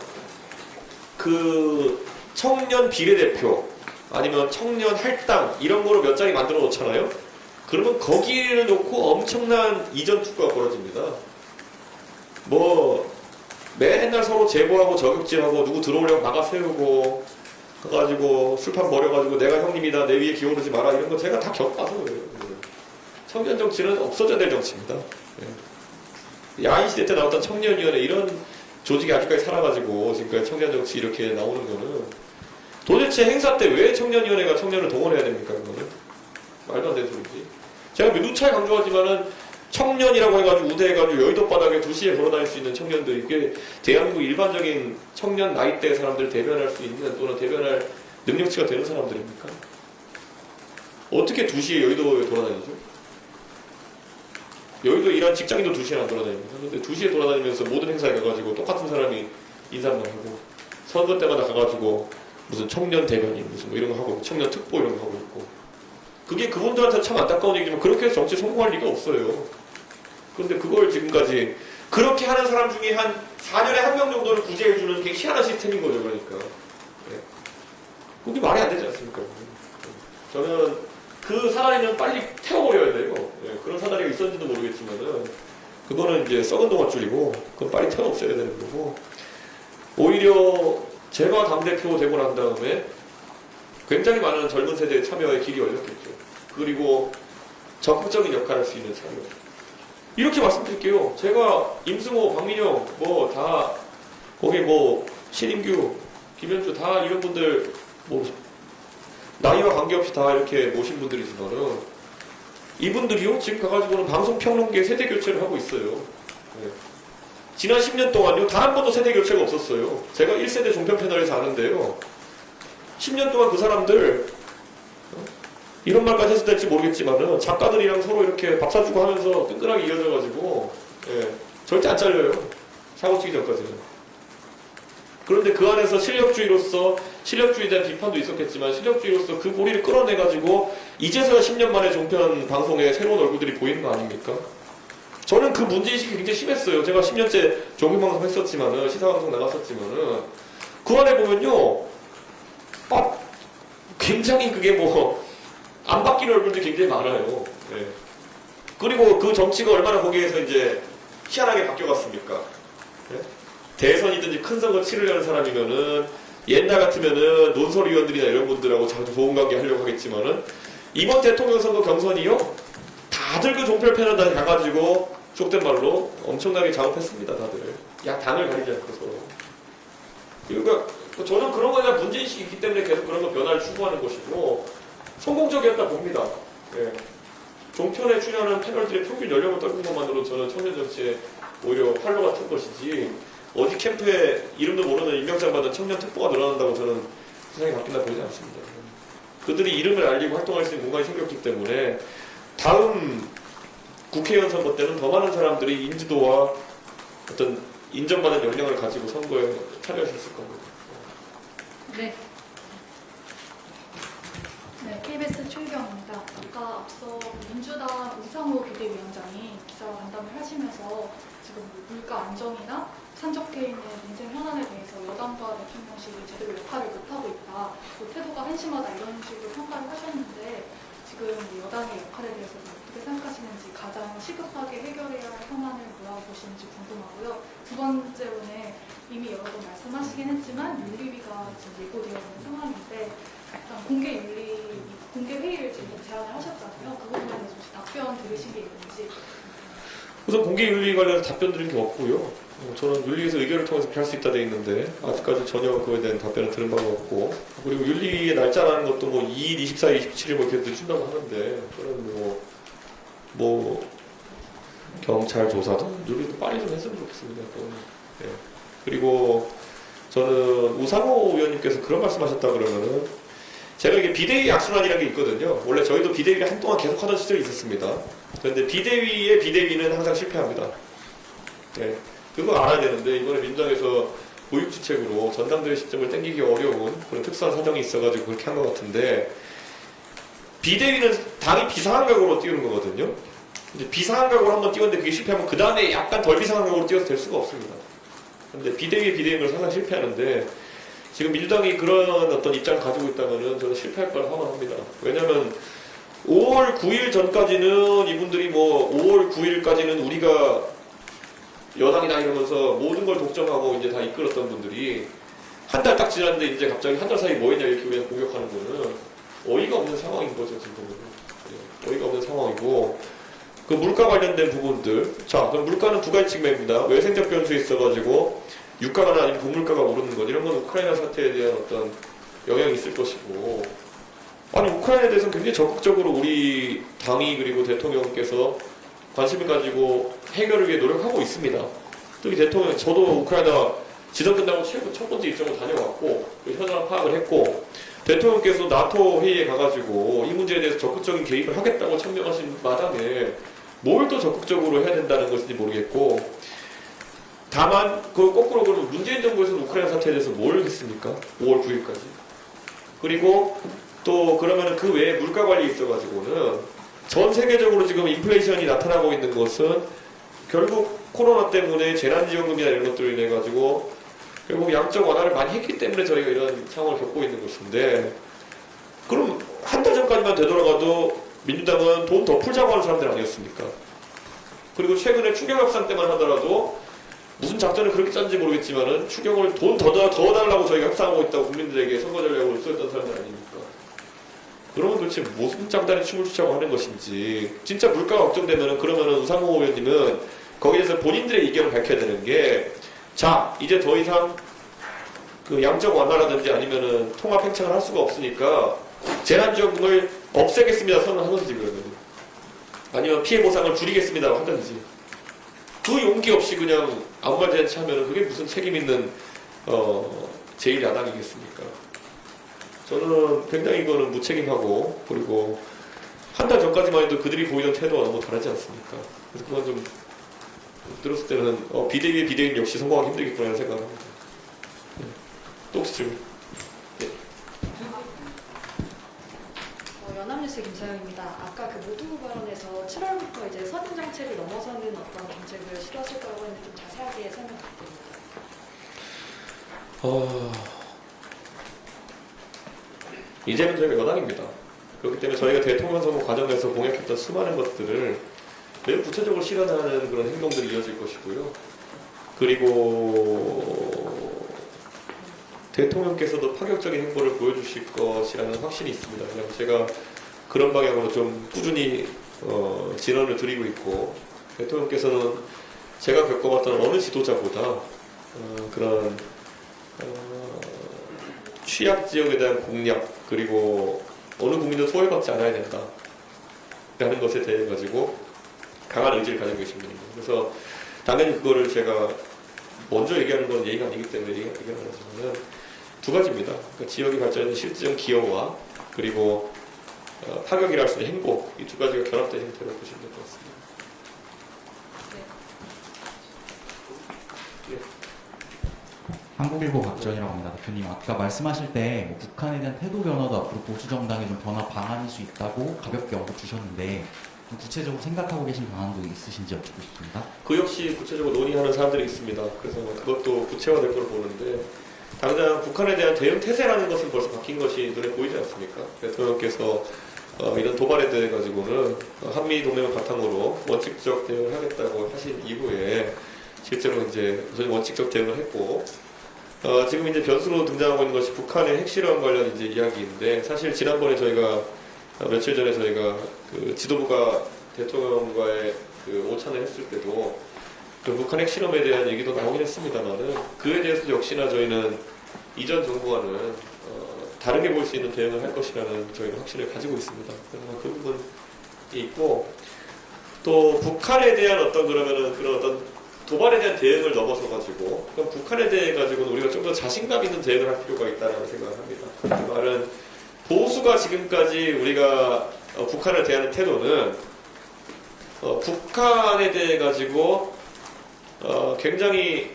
그 청년 비례대표 아니면 청년 할당 이런 거로 몇 자리 만들어 놓잖아요. 그러면 거기를 놓고 엄청난 이전 투구가 벌어집니다. 뭐 맨날 서로 제보하고 저격질하고 누구 들어오려고 막아 세우고 그래가지고 술판 버려가지고 내가 형님이다 내 위에 기어오르지 마라 이런 거 제가 다 겪어봐서 그래요. 청년 정치는 없어져야 될 정치입니다. 야인 시대 때 나왔던 청년위원회 이런 조직이 아직까지 살아가지고 지금까지 청년 정치 이렇게 나오는 거는 도대체 행사 때 왜 청년위원회가 청년을 동원해야 됩니까? 그거는 말도 안 되는 소리지. 제가 누차에 강조하지만은 청년이라고 해가지고 우대해가지고 여의도 바닥에 2시에 걸어다닐 수 있는 청년들 이게 대한민국 일반적인 청년 나이대 사람들을 대변할 수 있는 또는 대변할 능력치가 되는 사람들입니까? 어떻게 2시에 여의도에 돌아다니죠? 여의도 일한 직장인도 2시에 안 돌아다닙니다. 근데 2시에 돌아다니면서 모든 행사에 가가지고 똑같은 사람이 인사만 하고 선거 때마다 가가지고 무슨 청년 대변인 무슨 뭐 이런 거 하고 청년 특보 이런 거 하고 있고 그게 그분들한테 참 안타까운 얘기지만 그렇게 해서 정치 성공할 리가 없어요. 그런데 그걸 지금까지 그렇게 하는 사람 중에 한 4년에 1명 정도를 구제해주는 게 희한한 시스템인 거죠. 그러니까 그게 말이 안 되지 않습니까? 저는 그 사다리는 빨리 태워버려야 돼요. 그런 사다리가 있었는지도 모르겠지만은 그거는 이제 썩은 동아줄이고 그건 빨리 태워 없애야 되는 거고 오히려 제가 당대표 되고 난 다음에 굉장히 많은 젊은 세대의 참여에 길이 열렸겠죠. 그리고 적극적인 역할을 할 수 있는 참여. 이렇게 말씀드릴게요. 제가 임승호, 박민영 뭐 다 거기 뭐 신인규, 김현주 다 이런 분들 뭐 나이와 관계없이 다 이렇게 모신 분들이지만은 이분들이요 지금 가가지고는 방송평론계 세대 교체를 하고 있어요. 지난 10년 동안요 단 한 번도 세대 교체가 없었어요. 제가 1세대 종편 패널에서 아는데요. 10년 동안 그 사람들 이런 말까지 해서 될지 모르겠지만은 작가들이랑 서로 이렇게 밥 사주고 하면서 끈끈하게 이어져가지고 절대 안 잘려요. 사고 치기 전까지는. 그런데 그 안에서 실력주의에 대한 비판도 있었겠지만 실력주의로서 그 고리를 끌어내가지고 이제서야 10년 만에 종편 방송에 새로운 얼굴들이 보이는 거 아닙니까? 저는 그 문제의식이 굉장히 심했어요. 제가 10년째 종편방송 했었지만은, 시사방송 나갔었지만은, 그 안에 보면요, 굉장히 그게 안 바뀌는 얼굴들이 굉장히 많아요. 예. 그리고 그 정치가 얼마나 거기에서 이제 희한하게 바뀌어갔습니까? 예? 대선이든지 큰 선거 치르려는 사람이면은, 옛날 같으면은 논설위원들이나 이런 분들하고 자주 좋은 관계 하려고 하겠지만은, 이번 대통령 선거 경선이요? 다들 그 종편 패널 다 가가지고, 속된 말로 엄청나게 작업했습니다, 다들. 당을 가리지 않고서. 그러니까, 저는 그런 거에 대한 문제의식이 있기 때문에 계속 그런 거 변화를 추구하는 것이고, 성공적이었다 봅니다. 예. 종편에 출연하는 패널들의 평균 연령을 떨군 것만으로 저는 청년정치에 오히려 활로 같은 것이지, 어디 캠프에 이름도 모르는 임명장 받은 청년 특보가 늘어난다고 저는 세상이 바뀐다 보지 않습니다. 그들이 이름을 알리고 활동할 수 있는 공간이 생겼기 때문에 다음 국회의원 선거 때는 더 많은 사람들이 인지도와 어떤 인정받는 역량을 가지고 선거에 참여하셨을 겁니다. 네. 네, KBS 최유경입니다. 아까 앞서 민주당 우상호 비대위원장이 기자간담회 하시면서 지금 물가 안정이나 산적해 있는 민생 현안에 대해서 여당과 대통령실이 제대로 역할을 못하고 있다, 태도가 한심하다 이런 식으로 평가를 하셨는데 지금 여당의 역할에 대해서 어떻게 생각하시는지, 가장 시급하게 해결해야 할 현안을 물어보시는지 궁금하고요. 두 번째로는 이미 여러 번 말씀하시긴 했지만 윤리위가 지금 예고되어 있는 상황인데 일단 공개 회의를 지금 제안을 하셨잖아요. 그 부분에 대해서 혹시 답변 들으신 게 있는지. 우선 공개윤리 관련해서 답변 드린 게 없고요. 저는 윤리에서 의결을 통해서 할 수 있다 돼 있는데 아직까지 전혀 그거에 대한 답변을 들은 바가 없고, 그리고 윤리의 날짜라는 것도 2일, 24일, 27일 이렇게 늦춘다고 하는데 저는 경찰 조사든 윤리도 빨리 좀 했으면 좋겠습니다. 네. 그리고 저는 우상호 의원님께서 그런 말씀하셨다 그러면은, 제가 이게 비대위 악순환이라는 게 있거든요. 원래 저희도 비대위를 한동안 계속 하던 시절이 있었습니다. 그런데 비대위의 비대위는 항상 실패합니다. 네. 그거 알아야 되는데, 이번에 민주당에서 보육지책으로 전당대회 시점을 땡기기 어려운 그런 특수한 사정이 있어가지고 그렇게 한 것 같은데, 비대위는 당이 비상한 각오로 띄우는 거거든요. 이제 비상한 각오로 한번 띄웠는데 그게 실패하면 그 다음에 약간 덜 비상한 각오로 띄워서 될 수가 없습니다. 근데 비대위는 항상 실패하는데, 지금 민주당이 그런 어떤 입장을 가지고 있다면은 저는 실패할 거라 확언합니다. 왜냐면 5월 9일 전까지는 이분들이 5월 9일까지는 우리가 여당이다 이러면서 모든 걸 독점하고 이제 다 이끌었던 분들이 한 달 딱 지났는데 이제 갑자기 한 달 사이 뭐 했냐 이렇게 그냥 공격하는 거는 어이가 없는 상황인 거죠, 지금. 어이가 없는 상황이고, 그 물가 관련된 부분들. 자, 그럼 물가는 두 가지 측면입니다. 외생적 변수에 있어가지고 유가가 아니면 곡물가가 오르는 것, 이런 건 우크라이나 사태에 대한 어떤 영향이 있을 것이고, 아니 우크라이나에 대해서는 굉장히 적극적으로 우리 당이 그리고 대통령께서 관심을 가지고 해결을 위해 노력하고 있습니다. 특히 대통령, 저도 우크라이나 지선 끝나고 첫 번째 일정을 다녀왔고 현황 파악을 했고, 대통령께서 나토 회의에 가가지고 이 문제에 대해서 적극적인 개입을 하겠다고 천명하신 마당에 뭘 또 적극적으로 해야 된다는 것인지 모르겠고, 다만 그 거꾸로 그러면 문재인 정부에서는 우크라이나 사태에 대해서 뭘 했습니까? 5월 9일까지. 그리고 또 그러면 그 외에 물가 관리에 있어가지고는 전 세계적으로 지금 인플레이션이 나타나고 있는 것은 결국 코로나 때문에 재난지원금이나 이런 것들로 인해 가지고 결국 양적 완화를 많이 했기 때문에 저희가 이런 상황을 겪고 있는 것인데, 그럼 한 달 전까지만 되돌아가도 민주당은 돈 더 풀자고 하는 사람들 아니었습니까? 그리고 최근에 추경 협상 때만 하더라도 무슨 작전을 그렇게 짰는지 모르겠지만은 추경을 돈 더 달라고 저희가 협상하고 있다고 국민들에게 선거 전략으로 쏘였던 사람들 아닙니까? 그러면 도대체 무슨 짱다리 춤을 추자고 하는 것인지. 진짜 물가가 걱정되면은 그러면은 우상호 의원님은 거기에 대해서 본인들의 의견을 밝혀야 되는 게, 자, 이제 더 이상 그 양적 완화라든지 아니면은 통합 팽창을 할 수가 없으니까 재난지원금을 없애겠습니다 선언하든지, 그러면 아니면 피해 보상을 줄이겠습니다 하든지, 그 용기 없이 그냥 아무 말 대잔치 하면은 그게 무슨 책임 있는 제1야당이겠습니까? 저는 굉장히 이거는 무책임하고, 그리고 한 달 전까지만 해도 그들이 보이던 태도와 너무 다르지 않습니까? 그래서 그건 좀 들었을 때는 비대위의 비대위는 역시 성공하기 힘들겠구나 생각을 합니다. 네. 또 혹시 질문? 연합뉴스 김서영입니다. 아까 그 모두 발언에서 7월부터 이제 서든 정책을 넘어서는 어떤 정책을 시도하실 거라고 했는데 좀 자세하게 설명 부탁드립니다. 이제는 저희가 여당입니다. 그렇기 때문에 저희가 대통령 선거 과정에서 공약했던 수많은 것들을 매우 구체적으로 실현하는 그런 행동들이 이어질 것이고요. 그리고 대통령께서도 파격적인 행보를 보여주실 것이라는 확신이 있습니다. 그냥 제가 그런 방향으로 좀 꾸준히 진언을 드리고 있고, 대통령께서는 제가 겪어봤던 어느 지도자보다 그런 취약 지역에 대한 공략, 그리고 어느 국민도 소외받지 않아야 된다 라는 것에 대해 가지고 강한 의지를 가지고 계십니다. 그래서 당연히 그거를 제가 먼저 얘기하는 건 예의가 아니기 때문에 얘기하는 거지만 두 가지입니다. 그러니까 지역의 발전에는 실질적 기여와 그리고 파격이라 할 수 있는 행복, 이 두 가지가 결합된 형태로 보시면 될 것 같습니다. 한국일보 박지원이라고 합니다. 대표님, 아까 말씀하실 때뭐 북한에 대한 태도 변화도 앞으로 보수정당의 좀 변화 방안일 수 있다고 가볍게 언급 주셨는데 좀 구체적으로 생각하고 계신 방안도 있으신지 여쭙고 싶습니다. 그 역시 구체적으로 논의하는 사람들이 있습니다. 그래서 그것도 구체화될 거로 보는데, 당장 북한에 대한 대응 태세라는 것은 벌써 바뀐 것이 눈에 보이지 않습니까? 대통령께서 이런 도발에 대해 가지고는 한미 동맹을 바탕으로 원칙적 대응을 하겠다고 하신 이후에 실제로 이제 우선 원칙적 대응을 했고, 지금 이제 변수로 등장하고 있는 것이 북한의 핵실험 관련 이제 이야기인데, 사실 지난번에 저희가 며칠 전에 저희가 그 지도부가 대통령과의 그 오찬을 했을 때도 그 북한 핵실험에 대한 얘기도 나오긴 했습니다만은, 그에 대해서 역시나 저희는 이전 정부와는 다르게 볼 수 있는 대응을 할 것이라는 저희는 확신을 가지고 있습니다. 그래서 그 부분이 있고, 또 북한에 대한 그러면은 그런 어떤 도발에 대한 대응을 넘어서 가지고, 그럼 북한에 대해 가지고는 우리가 좀 더 자신감 있는 대응을 할 필요가 있다는 생각을 합니다. 그 말은 보수가 지금까지 우리가 북한을 대하는 태도는 북한에 대해 가지고 굉장히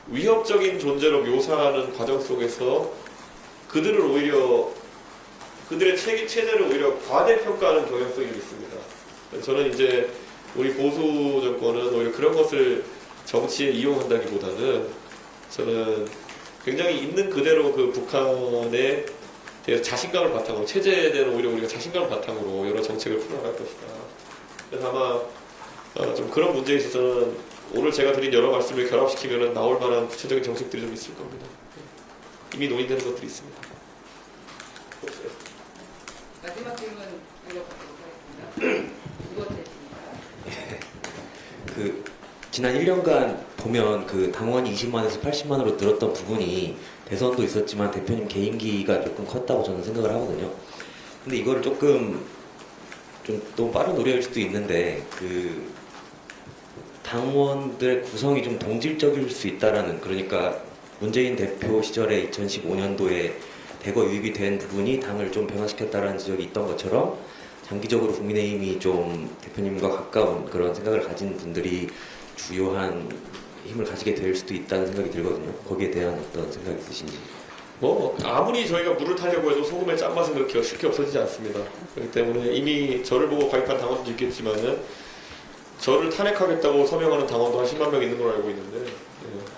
위협적인 존재로 묘사하는 과정 속에서 그들을 오히려 그들의 체제를 오히려 과대평가하는 경향성이 있습니다. 저는 이제 우리 보수 정권은 오히려 그런 것을 정치에 이용한다기보다는 저는 굉장히 있는 그대로 그 북한에 대해서 자신감을 바탕으로, 체제에 대한 오히려 우리가 자신감을 바탕으로 여러 정책을 풀어나갈 것이다. 그래서 아마 좀 그런 문제에 있어서는 오늘 제가 드린 여러 말씀을 결합시키면 나올 만한 구체적인 정책들이 좀 있을 겁니다. 이미 논의되는 것들이 있습니다. 마지막 질문 물어보도록 하겠습니다. 그 지난 1년간 보면 그 당원이 20만에서 80만으로 늘었던 부분이 대선도 있었지만 대표님 개인기가 조금 컸다고 저는 생각을 하거든요. 근데 이거를 조금 좀 너무 빠른 노력일 수도 있는데 그 당원들의 구성이 좀 동질적일 수 있다라는, 그러니까 문재인 대표 시절에 2015년도에 대거 유입이 된 부분이 당을 좀 변화시켰다라는 지적이 있던 것처럼 장기적으로 국민의힘이 좀 대표님과 가까운 그런 생각을 가진 분들이 주요한 힘을 가지게 될 수도 있다는 생각이 들거든요. 거기에 대한 어떤 생각이 있으신지. 아무리 저희가 물을 타려고 해도 소금의 짠맛은 그렇게 쉽게 없어지지 않습니다. 그렇기 때문에 이미 저를 보고 가입한 당원도 있겠지만은 저를 탄핵하겠다고 서명하는 당원도 한 10만 명 있는 걸로 알고 있는데,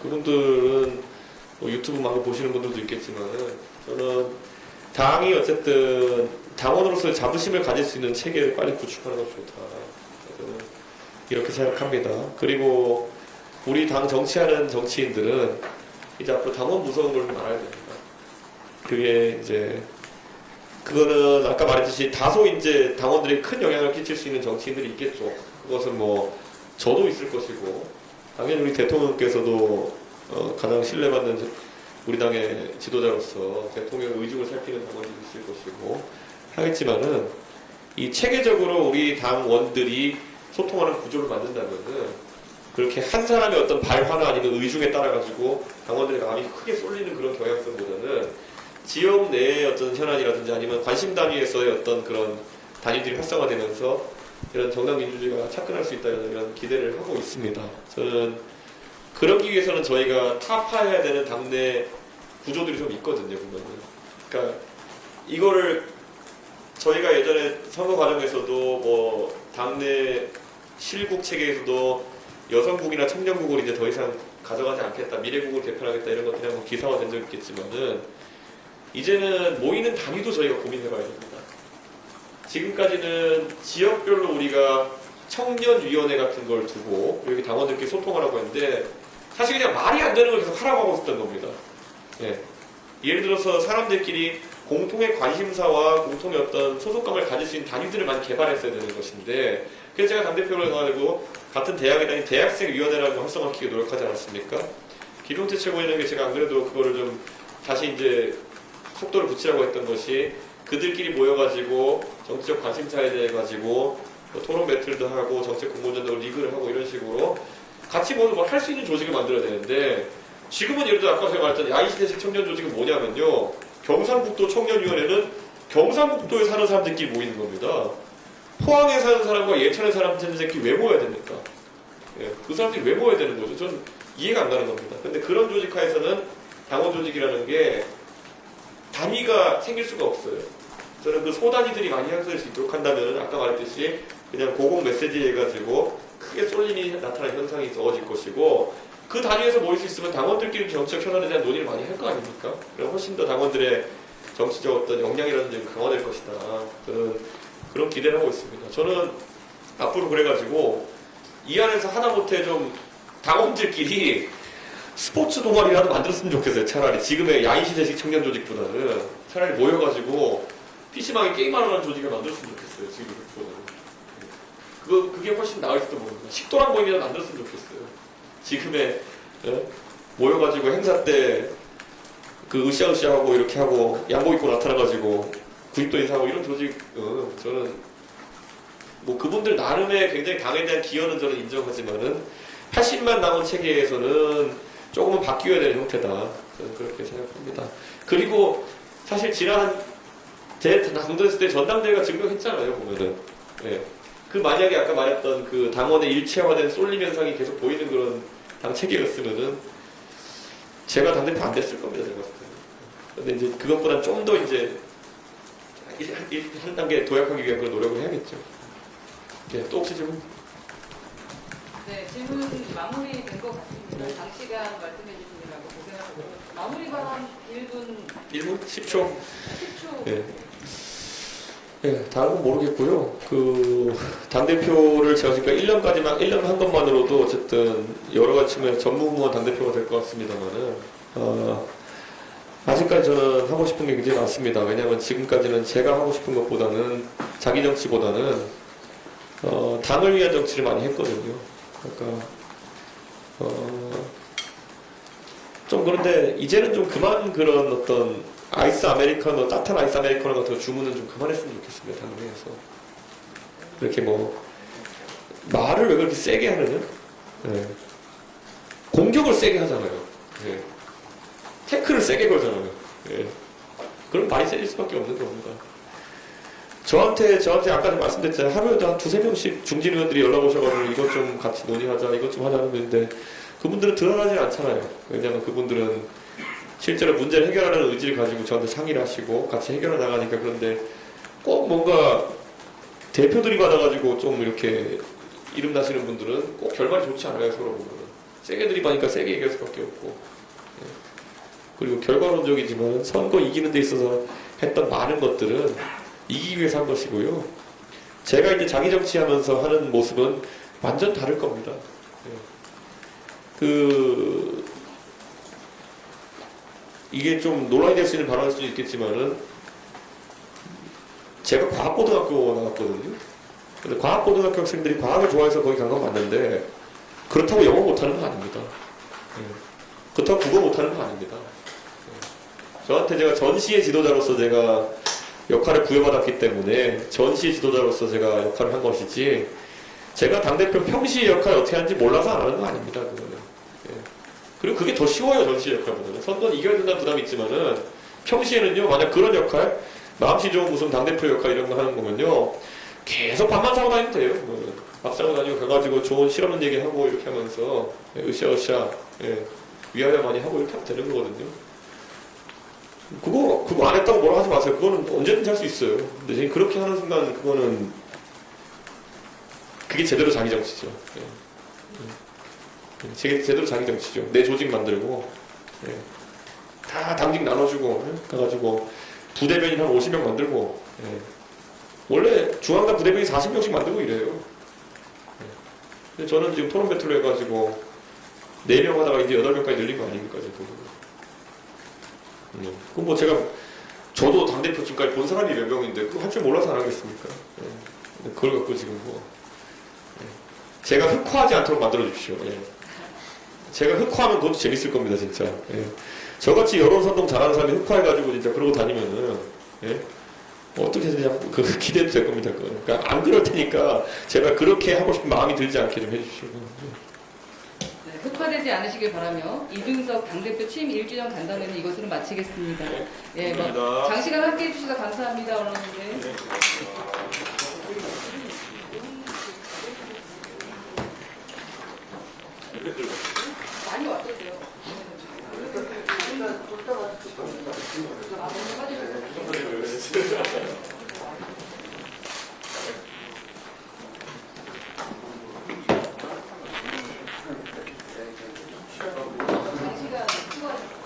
그분들은 유튜브 많이 보시는 분들도 있겠지만은 저는 당이 어쨌든 당원으로서의 자부심을 가질 수 있는 체계를 빨리 구축하는 것이 좋다. 저는 이렇게 생각합니다. 그리고 우리 당 정치하는 정치인들은 이제 앞으로 당원 무서운 걸 좀 알아야 됩니다. 그게 이제 그거는 아까 말했듯이 다소 이제 당원들이 큰 영향을 끼칠 수 있는 정치인들이 있겠죠. 그것은 뭐 저도 있을 것이고 당연히 우리 대통령께서도 가장 신뢰받는 우리 당의 지도자로서 대통령의 의중을 살피는 당원들이 있을 것이고 하겠지만은, 이 체계적으로 우리 당원들이 소통하는 구조를 만든다면은 그렇게 한 사람의 어떤 발화나 아니면 의중에 따라 가지고 당원들의 마음이 크게 쏠리는 그런 경향성보다는 지역 내의 어떤 현안이라든지 아니면 관심 단위에서의 어떤 그런 단위들이 활성화되면서 이런 정당 민주주의가 착근할 수 있다, 이런 기대를 하고 있습니다. 저는 그러기 위해서는 저희가 타파해야 되는 당내 구조들이 좀 있거든요, 보면은. 그러니까 이거를 저희가 예전에 선거 과정에서도 뭐 당내 실국 체계에서도 여성국이나 청년국을 이제 더 이상 가져가지 않겠다, 미래국을 개편하겠다 이런 것들이 한번 기사화된 적이 있겠지만은 이제는 모이는 단위도 저희가 고민해봐야 됩니다. 지금까지는 지역별로 우리가 청년위원회 같은 걸 두고 여기 당원들끼리 소통하라고 했는데 사실 그냥 말이 안 되는 걸 계속 하라고 하고 있었던 겁니다. 예. 예를 들어서 사람들끼리 공통의 관심사와 공통의 어떤 소속감을 가질 수 있는 단위들을 많이 개발했어야 되는 것인데 그래서 제가 당대표를 해가지고 같은 대학에 다닌 대학생위원회라는 걸 활성화시키기 노력하지 않았습니까? 김용태 최고위원에게 제가 안 그래도 그거를 좀 다시 이제 속도를 붙이라고 했던 것이 그들끼리 모여가지고 정치적 관심사에 대해 가지고 뭐 토론 배틀도 하고 정책 공모전도 리그를 하고 이런 식으로 같이 모두 뭘 할 수 있는 조직을 만들어야 되는데 지금은 예를 들어 아까 제가 말했던 야인시대식 청년 조직은 뭐냐면요. 경상북도 청년위원회는 경상북도에 사는 사람들끼리 모이는 겁니다. 포항에 사는 사람과 예천에 사는 사람들끼리 왜 모여야 됩니까? 예, 그 사람들이 왜 모여야 되는 거죠? 전 이해가 안 가는 겁니다. 근데 그런 조직하에서는 당원 조직이라는 게 단위가 생길 수가 없어요. 저는 그 소단위들이 많이 형성될 수 있도록 한다면 아까 말했듯이 그냥 고공 메시지 해가지고 크게 쏠림이 나타나는 현상이 적어질 것이고 그 단위에서 모일 수 있으면 당원들끼리 정치적 현안에 대한 논의를 많이 할 거 아닙니까? 그럼 훨씬 더 당원들의 정치적 어떤 역량이라든지 강화될 것이다. 저는 그런 기대를 하고 있습니다. 저는 앞으로 그래가지고 이 안에서 하다못해 좀 당원들끼리 스포츠 동아리라도 만들었으면 좋겠어요. 차라리 지금의 야인시대식 청년 조직보다는 차라리 모여가지고 PC방에 게임하는 조직을 만들었으면 좋겠어요. 지금 그게 훨씬 나을지도 모릅니다. 식도락 모임이라도 만들었으면 좋겠어요. 지금의 모여가지고 행사 때 그 으쌰으쌰하고 이렇게 하고 양복 입고 나타나가지고 구입도 인사하고 이런 조직 저는 뭐 그분들 나름의 굉장히 당에 대한 기여는 저는 인정하지만은 80만 당원 체계에서는 조금은 바뀌어야 되는 형태다. 저는 그렇게 생각합니다. 그리고 사실 지난 당선됐을 때 전당대회가 증명했잖아요. 보면은 그 만약에 아까 말했던 그 당원의 일체화된 쏠림 현상이 계속 보이는 그런 당 체계였으면은 제가 당대표 안 됐을 겁니다. 제가 봤을 때는. 근데 이제 그것보다 좀 더 이제 한 단계 도약하기 위한 그런 노력을 해야겠죠. 네, 또 혹시 질문? 네, 질문 마무리된 것 같습니다. 장시간 말씀해 주시느라고 고생하셨고 마무리가 한 1분 10초? 10초. 네. 네, 다른 건 모르겠고요. 그 당대표를 제가 지금 1년 한 것만으로도 어쨌든 여러 가지 측면에서 전무후무한 당대표가 될 것 같습니다만은 아직까지 저는 하고 싶은 게 굉장히 많습니다. 왜냐하면 지금까지는 제가 하고 싶은 것보다는 자기 정치보다는 당을 위한 정치를 많이 했거든요. 그러니까 좀 그런데 이제는 좀 그만 그런 어떤 아이스 아메리카노, 따뜻한 아이스 아메리카노 같은 거 주문은 좀 그만했으면 좋겠습니다. 당내에서 그렇게 뭐 말을 왜 그렇게 세게 하느냐? 네. 공격을 세게 하잖아요. 네. 태클을 세게 걸잖아요. 네. 그럼 많이 세질 수밖에 없는 겁니다. 저한테 아까 좀 말씀드렸잖아요. 하루에도 한 2-3명씩 중진 의원들이 연락 오셔가지고 이것 좀 같이 논의하자, 이것 좀 하자는 건데 그분들은 드러나지 않잖아요. 왜냐하면 그분들은 실제로 문제를 해결하려는 의지를 가지고 저한테 상의를 하시고 같이 해결해 나가니까. 그런데 꼭 뭔가 대표들이 받아가지고 좀 이렇게 이름 나시는 분들은 꼭 결말이 좋지 않아요. 서로 보면 세게 들이받으니까 세게 얘기할 수밖에 없고. 그리고 결과론적이지만 선거 이기는 데 있어서 했던 많은 것들은 이기기 위해서 한 것이고요. 제가 이제 자기 정치하면서 하는 모습은 완전 다를 겁니다. 이게 좀 논란이 될 수 있는 발언일 수도 있겠지만은 제가 과학고등학교 나갔거든요. 근데 과학고등학교 학생들이 과학을 좋아해서 거기 간 건 맞는데 그렇다고 영어 못하는 건 아닙니다. 그렇다고 국어 못하는 건 아닙니다. 저한테 제가 전시의 지도자로서 제가 역할을 부여받았기 때문에 전시의 지도자로서 제가 역할을 한 것이지 제가 당대표 평시의 역할을 어떻게 하는지 몰라서 안 하는 거 아닙니다. 그거는. 그리고 그게 더 쉬워요. 전시의 역할보다는. 선거는 이겨야 된다는 부담이 있지만은 평시에는요. 만약 그런 역할 마음씨 좋은 무슨 당대표 역할 이런 거 하는 거면요. 계속 밥만 사고 다니면 돼요. 그거는. 밥 사고 다니고 가가지고 좋은 실없는 얘기하고 이렇게 하면서 으쌰으쌰 위하여 많이 하고 이렇게 하면 되는 거거든요. 그거 안 했다고 뭐라 하지 마세요. 그거는 언제든지 할 수 있어요. 근데 지금 그렇게 하는 순간 그거는 그게 제대로 자기 정치죠. 제대로 자기 정치죠. 내 조직 만들고 다 당직 나눠주고 가가지고 부대변인 한 50명 만들고 원래 중앙당 부대변인 40명씩 만들고 이래요. 근데 저는 지금 토론 배틀로 해가지고 4명 하다가 이제 8명까지 늘린 거 아닙니까 지금. 그럼 뭐 저도 당대표 지금까지 본 사람이 몇 명인데 그거 할 줄 몰라서 안 하겠습니까? 그걸 갖고 지금 뭐 제가 흑화하지 않도록 만들어 주십시오. 제가 흑화하면 그것도 재밌을 겁니다 진짜. 저같이 여론선동 잘하는 사람이 흑화해가지고 진짜 그러고 다니면은 어떻게 그냥 기대도 될 겁니다. 그러니까 안 그럴 테니까 제가 그렇게 하고 싶은 마음이 들지 않게 좀 해주시고. 네, 흑화되지 않으시길 바라며 이준석 당대표 취임 1주년 간담회는 이것으로 마치겠습니다. 예, 뭐, 장시간 함께 해주셔서 감사합니다, 언론인들. 많이 왔었대요. 장시간 수고하셨습니다.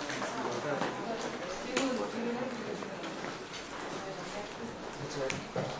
질문 뭐 질문해 주세요.